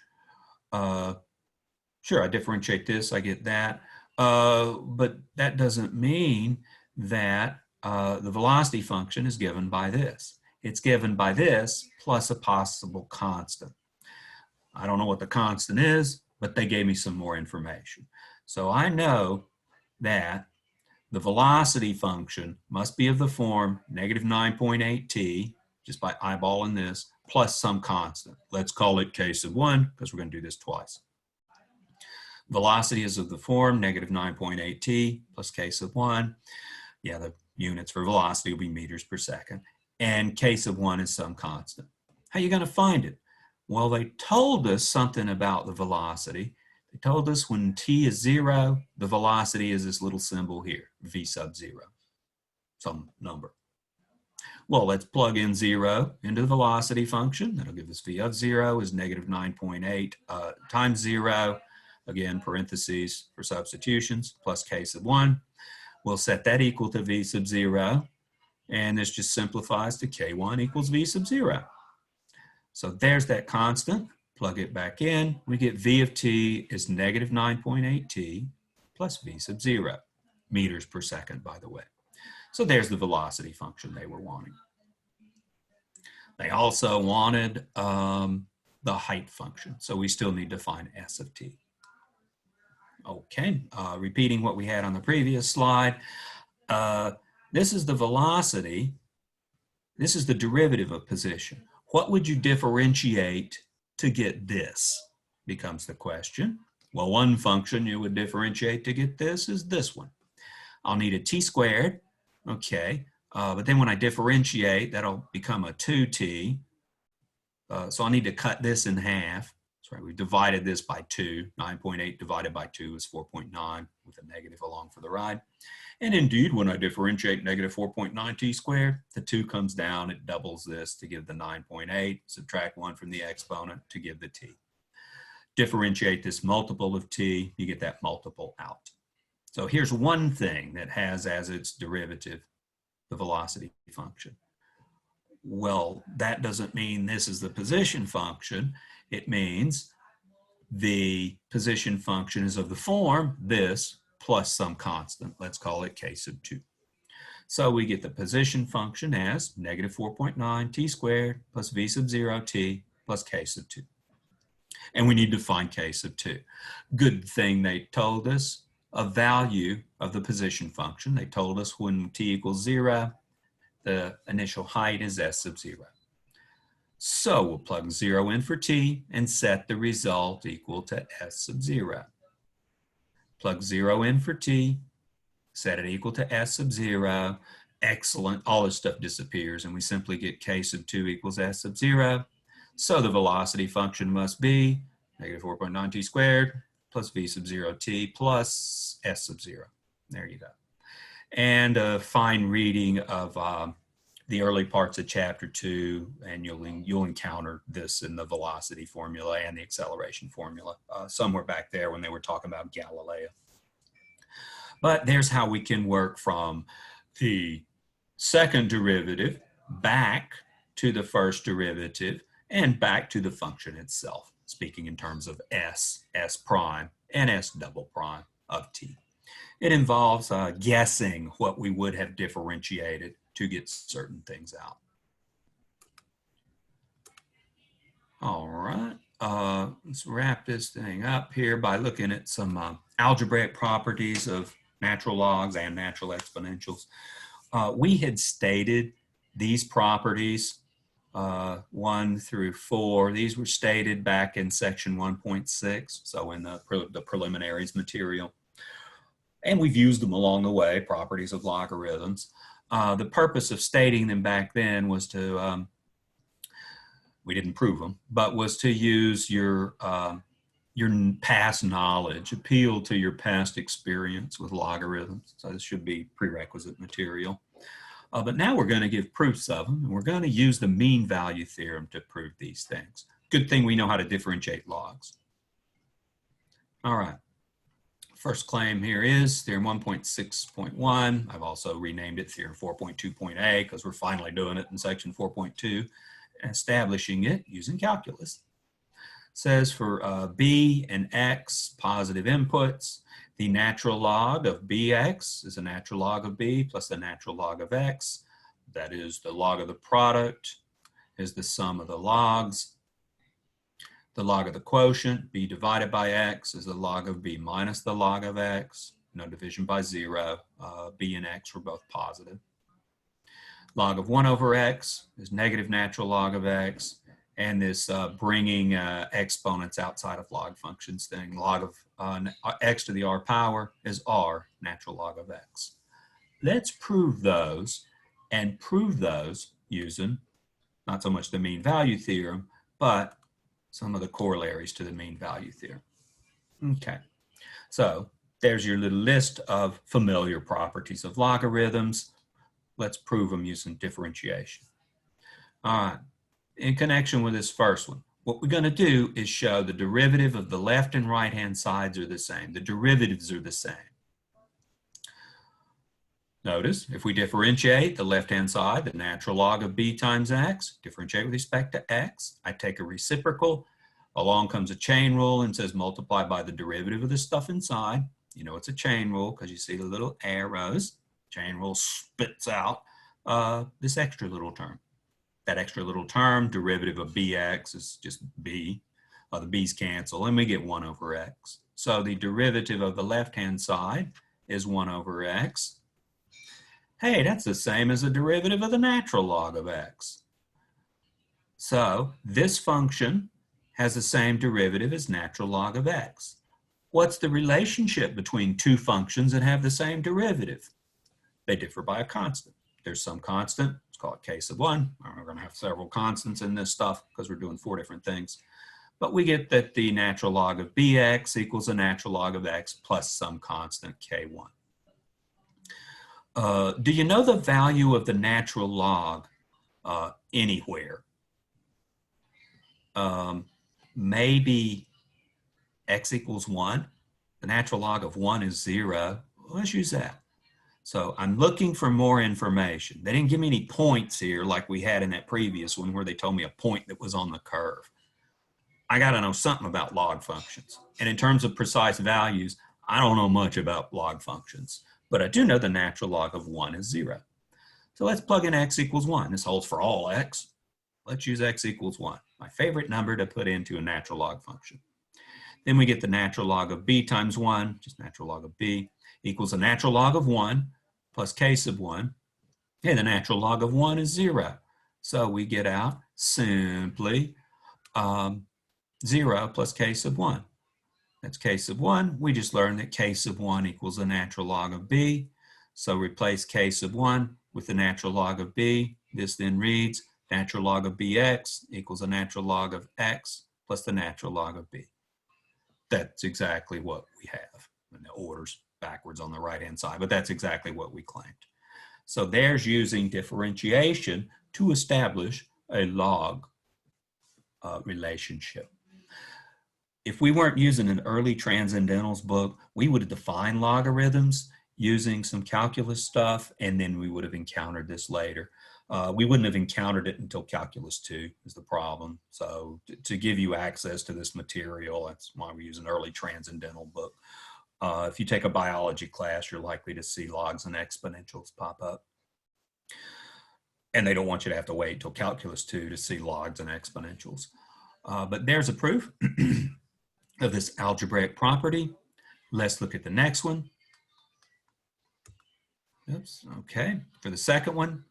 Sure, I differentiate this, I get that. But that doesn't mean that the velocity function is given by this. It's given by this plus a possible constant. I don't know what the constant is, but they gave me some more information. So I know that the velocity function must be of the form negative 9.8 t, just by eyeballing this, plus some constant. Let's call it k sub 1, because we're going to do this twice. Velocity is of the form negative 9.8 t plus k sub 1. Yeah, the units for velocity will be meters per second. And k sub 1 is some constant. How are you going to find it? Well, they told us something about the velocity. They told us when t is 0, the velocity is this little symbol here, v sub 0, some number. Well, let's plug in 0 into the velocity function. That'll give us v of 0 is negative 9.8 times 0, again, parentheses for substitutions, plus k sub 1. We'll set that equal to v sub 0, and this just simplifies to k1 equals v sub 0. So there's that constant. Plug it back in. We get v of t is negative 9.8 t plus v sub 0, meters per second, by the way. So there's the velocity function they were wanting. They also wanted the height function, so we still need to find s of t. Okay, repeating what we had on the previous slide. This is the velocity. This is the derivative of position. what would you differentiate to get this? Becomes the question. Well, one function you would differentiate to get this is this one. I'll need a t squared, okay, but then when I differentiate, that'll become a 2t. So I'll need to cut this in half. That's right, we divided this by 2. 9.8 divided by 2 is 4.9 with a negative along for the ride. And indeed, when I differentiate negative 4.9 t squared, the 2 comes down, it doubles this to give the 9.8, subtract 1 from the exponent to give the t. Differentiate this multiple of t, you get that multiple out. So here's one thing that has as its derivative the velocity function. Well, that doesn't mean this is the position function. It means the position function is of the form this plus some constant. Let's call it k sub 2. So we get the position function as negative 4.9 t squared plus v sub 0 t plus k sub 2. And we need to find k sub 2. Good thing they told us a value of the position function. They told us when t equals 0, the initial height is s sub 0. So we'll plug 0 in for t and set the result equal to s sub 0. Plug 0 in for t, set it equal to s sub 0. Excellent. All this stuff disappears and we simply get k sub 2 equals s sub 0. So the velocity function must be negative 4.9 t squared plus v sub 0 t plus s sub 0. There you go. And a fine reading of the early parts of chapter 2, and you'll encounter this in the velocity formula and the acceleration formula somewhere back there when they were talking about Galileo. But there's how we can work from the second derivative back to the first derivative and back to the function itself, speaking in terms of s, s prime, and s double prime of t. It involves guessing what we would have differentiated to get certain things out. All right, let's wrap this thing up here by looking at some algebraic properties of natural logs and natural exponentials. We had stated these properties 1 through 4. These were stated back in section 1.6, so in the preliminaries material. And we've used them along the way, properties of logarithms. The purpose of stating them back then was to, we didn't prove them, but was to use your past knowledge, appeal to your past experience with logarithms. So this should be prerequisite material. But now we're going to give proofs of them, and we're going to use the mean value theorem to prove these things. Good thing we know how to differentiate logs. All right. First claim here is Theorem 1.6.1. I've also renamed it Theorem 4.2.a because we're finally doing it in section 4.2, establishing it using calculus. It says for b and x positive inputs, the natural log of bx is a natural log of b plus the natural log of x. That is, the log of the product is the sum of the logs. The log of the quotient, b divided by x, is the log of b minus the log of x. No division by 0. B and x were both positive. Log of 1 over x is negative natural log of x. And this bringing exponents outside of log functions thing, log of x to the r power is r natural log of x. Let's prove those, and prove those using not so much the mean value theorem, but some of the corollaries to the mean value theorem. Okay, so there's your little list of familiar properties of logarithms. Let's prove them using differentiation. All right, in connection with this first one, what we're going to do is show the derivative of the left and right hand sides are the same. The derivatives are the same. Notice, if we differentiate the left-hand side, the natural log of b times x, differentiate with respect to x, I take a reciprocal, along comes a chain rule and says multiply by the derivative of the stuff inside. You know it's a chain rule because you see the little arrows. Chain rule spits out this extra little term. That extra little term, derivative of bx, is just b. The b's cancel, and we get 1 over x. So the derivative of the left-hand side is 1 over x. Hey, that's the same as the derivative of the natural log of x. So this function has the same derivative as natural log of x. What's the relationship between two functions that have the same derivative? They differ by a constant. There's some constant, let's call it k sub 1. We're going to have several constants in this stuff because we're doing 4 different things. But we get that the natural log of bx equals the natural log of x plus some constant k1. Do you know the value of the natural log anywhere? Maybe x equals 1. The natural log of 1 is 0. Let's use that. So I'm looking for more information. They didn't give me any points here like we had in that previous one where they told me a point that was on the curve. I got to know something about log functions. And in terms of precise values, I don't know much about log functions, but I do know the natural log of 1 is 0. So let's plug in x equals 1. This holds for all x. Let's use x equals 1, my favorite number to put into a natural log function. Then we get the natural log of b times 1, just natural log of b, equals the natural log of 1 plus k sub 1. And the natural log of 1 is 0. So we get out simply 0 plus k sub 1. That's k sub 1. We just learned that k sub 1 equals the natural log of b. So replace k sub 1 with the natural log of b. This then reads natural log of bx equals the natural log of x plus the natural log of b. That's exactly what we have. And the order's backwards on the right-hand side, but that's exactly what we claimed. So there's using differentiation to establish a log relationship. If we weren't using an early transcendentals book, we would have defined logarithms using some calculus stuff, and then we would have encountered this later. We wouldn't have encountered it until calculus 2 is the problem. So to give you access to this material, that's why we use an early transcendental book. If you take a biology class, you're likely to see logs and exponentials pop up. And they don't want you to have to wait until calculus 2 to see logs and exponentials. But there's a proof of this algebraic property. Let's look at the next one. Oops, okay. For the second one,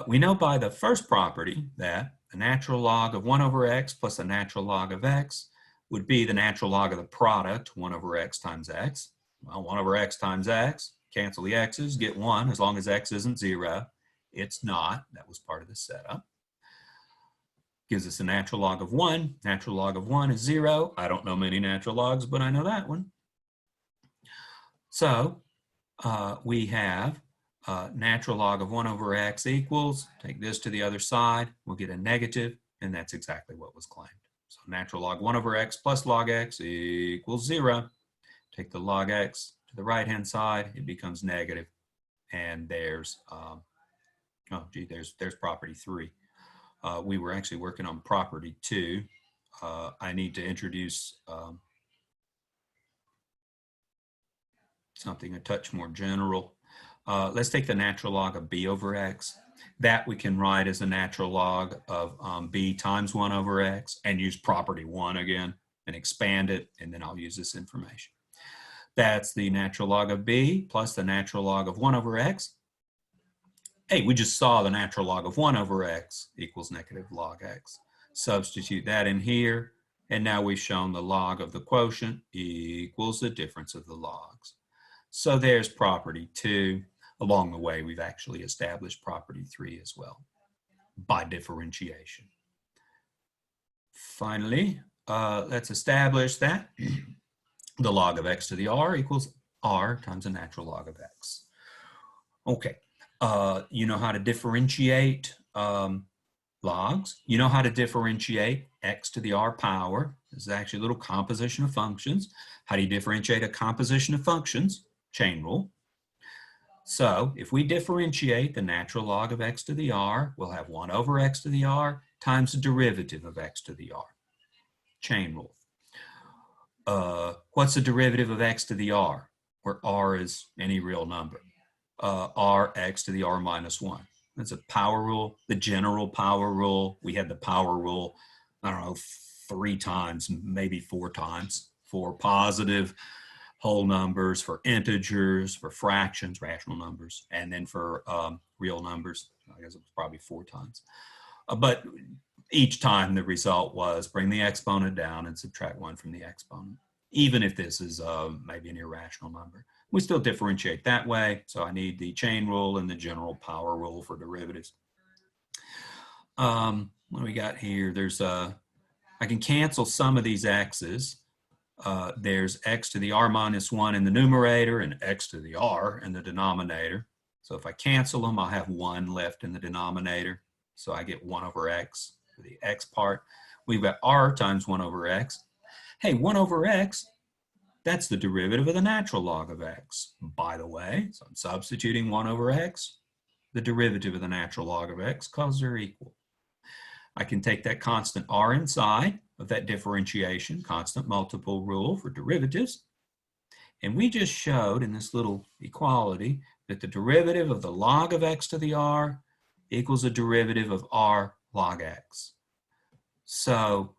we know by the first property that the natural log of 1 over x plus the natural log of x would be the natural log of the product, 1 over x times x. Well, 1 over x times x, cancel the x's, get 1 as long as x isn't 0. It's not. That was part of the setup. Gives us a natural log of 1. Natural log of 1 is 0. I don't know many natural logs, but I know that one. So we have natural log of 1 over x equals, take this to the other side, we'll get a negative, and that's exactly what was claimed. So natural log 1 over x plus log x equals 0. Take the log x to the right-hand side, it becomes negative, and there's, there's property 3. We were actually working on property 2. I need to introduce something a touch more general. Let's take the natural log of b over x. That we can write as a natural log of b times 1 over x and use property 1 again and expand it, and then I'll use this information. That's the natural log of b plus the natural log of 1 over x. Hey, we just saw the natural log of 1 over x equals negative log x. Substitute that in here, and now we've shown the log of the quotient equals the difference of the logs. So there's property 2. Along the way, we've actually established property 3 as well by differentiation. Finally, let's establish that the log of x to the r equals r times the natural log of x. Okay, you know how to differentiate logs. You know how to differentiate x to the r power. This is actually a little composition of functions. How do you differentiate a composition of functions? Chain rule. So if we differentiate the natural log of x to the r, we'll have 1 over x to the r times the derivative of x to the r. Chain rule. What's the derivative of x to the r, where r is any real number? R x to the r minus 1. That's a power rule, the general power rule. We had the power rule, I don't know, 3 times, maybe 4 times for positive whole numbers, for integers, for fractions, rational numbers, and then for real numbers. I guess it was probably 4 times. But each time the result was bring the exponent down and subtract 1 from the exponent, even if this is maybe an irrational number. We still differentiate that way, so I need the chain rule and the general power rule for derivatives. What do we got here? There's I can cancel some of these x's. There's x to the r minus 1 in the numerator and x to the r in the denominator. So if I cancel them, I'll have 1 left in the denominator. So I get 1 over x for the x part. We've got r times 1 over x. Hey, 1 over x, that's the derivative of the natural log of x, by the way. So I'm substituting 1 over x, the derivative of the natural log of x, because they're equal. I can take that constant r inside of that differentiation, constant multiple rule for derivatives. And we just showed in this little equality that the derivative of the log of x to the r equals a derivative of r log x. So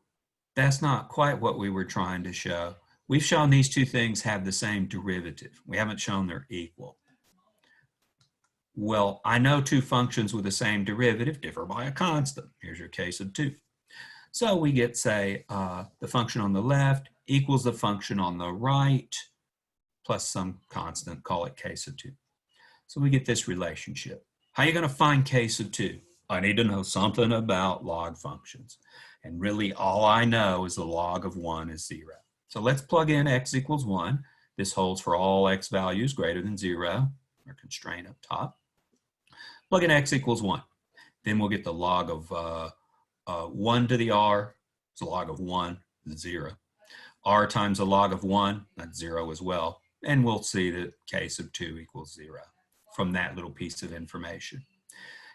that's not quite what we were trying to show. We've shown these two things have the same derivative. We haven't shown they're equal. Well, I know two functions with the same derivative differ by a constant. Here's your case of 2. So we get, say, the function on the left equals the function on the right plus some constant, call it case of 2. So we get this relationship. How are you going to find case of 2? I need to know something about log functions. And really all I know is the log of 1 is 0. So let's plug in x equals 1. This holds for all x values greater than 0, our constraint up top. Plug in x equals 1. Then we'll get the log of 1 to the r, it's the log of 1, 0. R times the log of 1, that's 0 as well. And we'll see that case of 2 equals 0 from that little piece of information.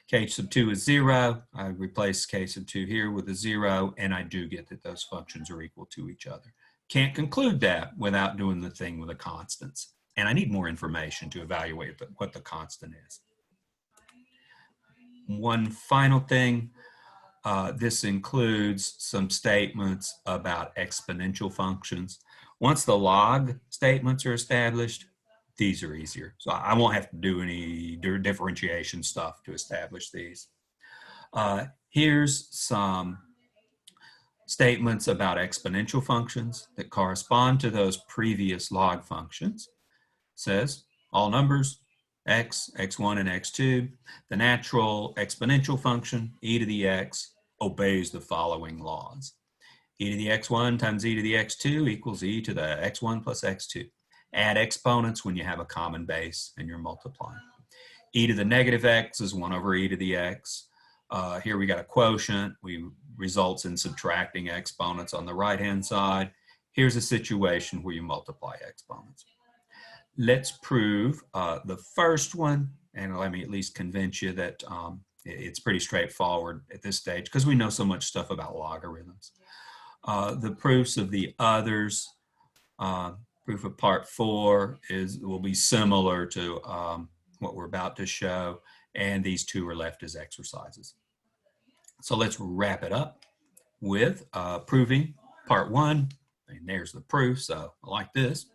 Case of 2 is 0. I replace case of 2 here with a 0, and I do get that those functions are equal to each other. Can't conclude that without doing the thing with the constants. And I need more information to evaluate what the constant is. One final thing, this includes some statements about exponential functions. Once the log statements are established, these are easier. So I won't have to do any differentiation stuff to establish these. Here's some statements about exponential functions that correspond to those previous log functions. It says all numbers, x, x1, and x2, the natural exponential function, e to the x, obeys the following laws. E to the x1 times e to the x2 equals e to the x1 plus x2. Add exponents when you have a common base and you're multiplying. E to the negative x is 1 over e to the x. Here we got a quotient. We results in subtracting exponents on the right-hand side. Here's a situation where you multiply exponents. Let's prove the first one, and let me at least convince you that it's pretty straightforward at this stage because we know so much stuff about logarithms. The proofs of the others, proof of part 4 will be similar to what we're about to show, and these two are left as exercises. So let's wrap it up with proving part 1, and there's the proof, so I like this.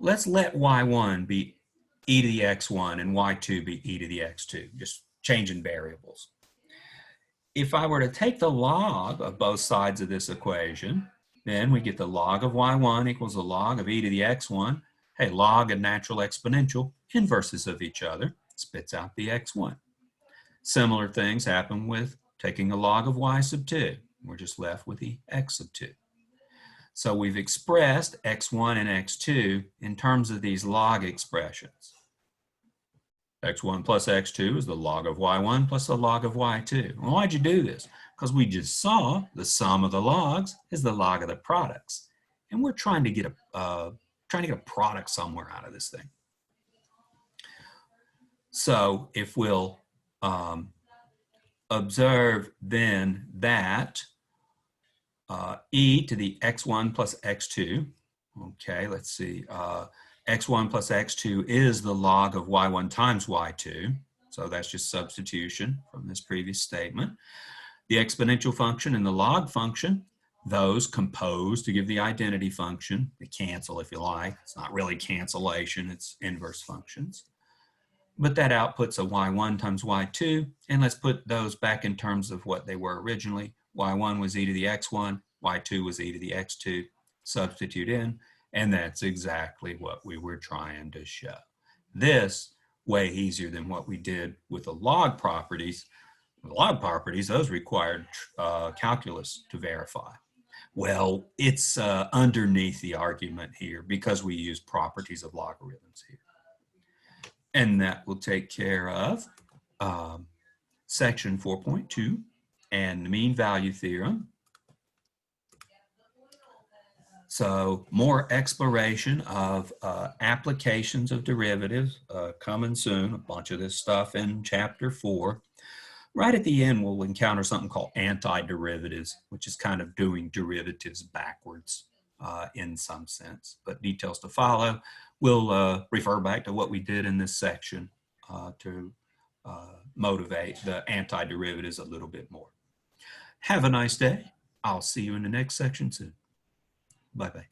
Let's let y1 be e to the x1 and y2 be e to the x2, just changing variables. If I were to take the log of both sides of this equation, then we get the log of y1 equals the log of e to the x1. Hey, log and natural exponential, inverses of each other, spits out the x1. Similar things happen with taking a log of y sub 2. We're just left with the x sub 2. So we've expressed x1 and x2 in terms of these log expressions. x1 plus x2 is the log of y1 plus the log of y2. Well, why'd you do this? Because we just saw the sum of the logs is the log of the products. And we're trying to get a product somewhere out of this thing. So if we'll observe then that e to the x1 plus x2, okay, let's see, x1 plus x2 is the log of y1 times y2, so that's just substitution from this previous statement. The exponential function and the log function, those compose to give the identity function. They cancel if you like. It's not really cancellation, it's inverse functions. but that outputs a y1 times y2, and let's put those back in terms of what they were originally. Y1 was e to the x1, y2 was e to the x2, substitute in, and that's exactly what we were trying to show. This, way easier than what we did with the log properties. The log properties, those required calculus to verify. Well, it's underneath the argument here because we use properties of logarithms here. And that will take care of section 4.2 and the mean value theorem. So more exploration of applications of derivatives coming soon, a bunch of this stuff in chapter 4. Right at the end, we'll encounter something called antiderivatives, which is kind of doing derivatives backwards in some sense, but details to follow. We'll refer back to what we did in this section to motivate the antiderivatives a little bit more. Have a nice day. I'll see you in the next section soon. Bye-bye.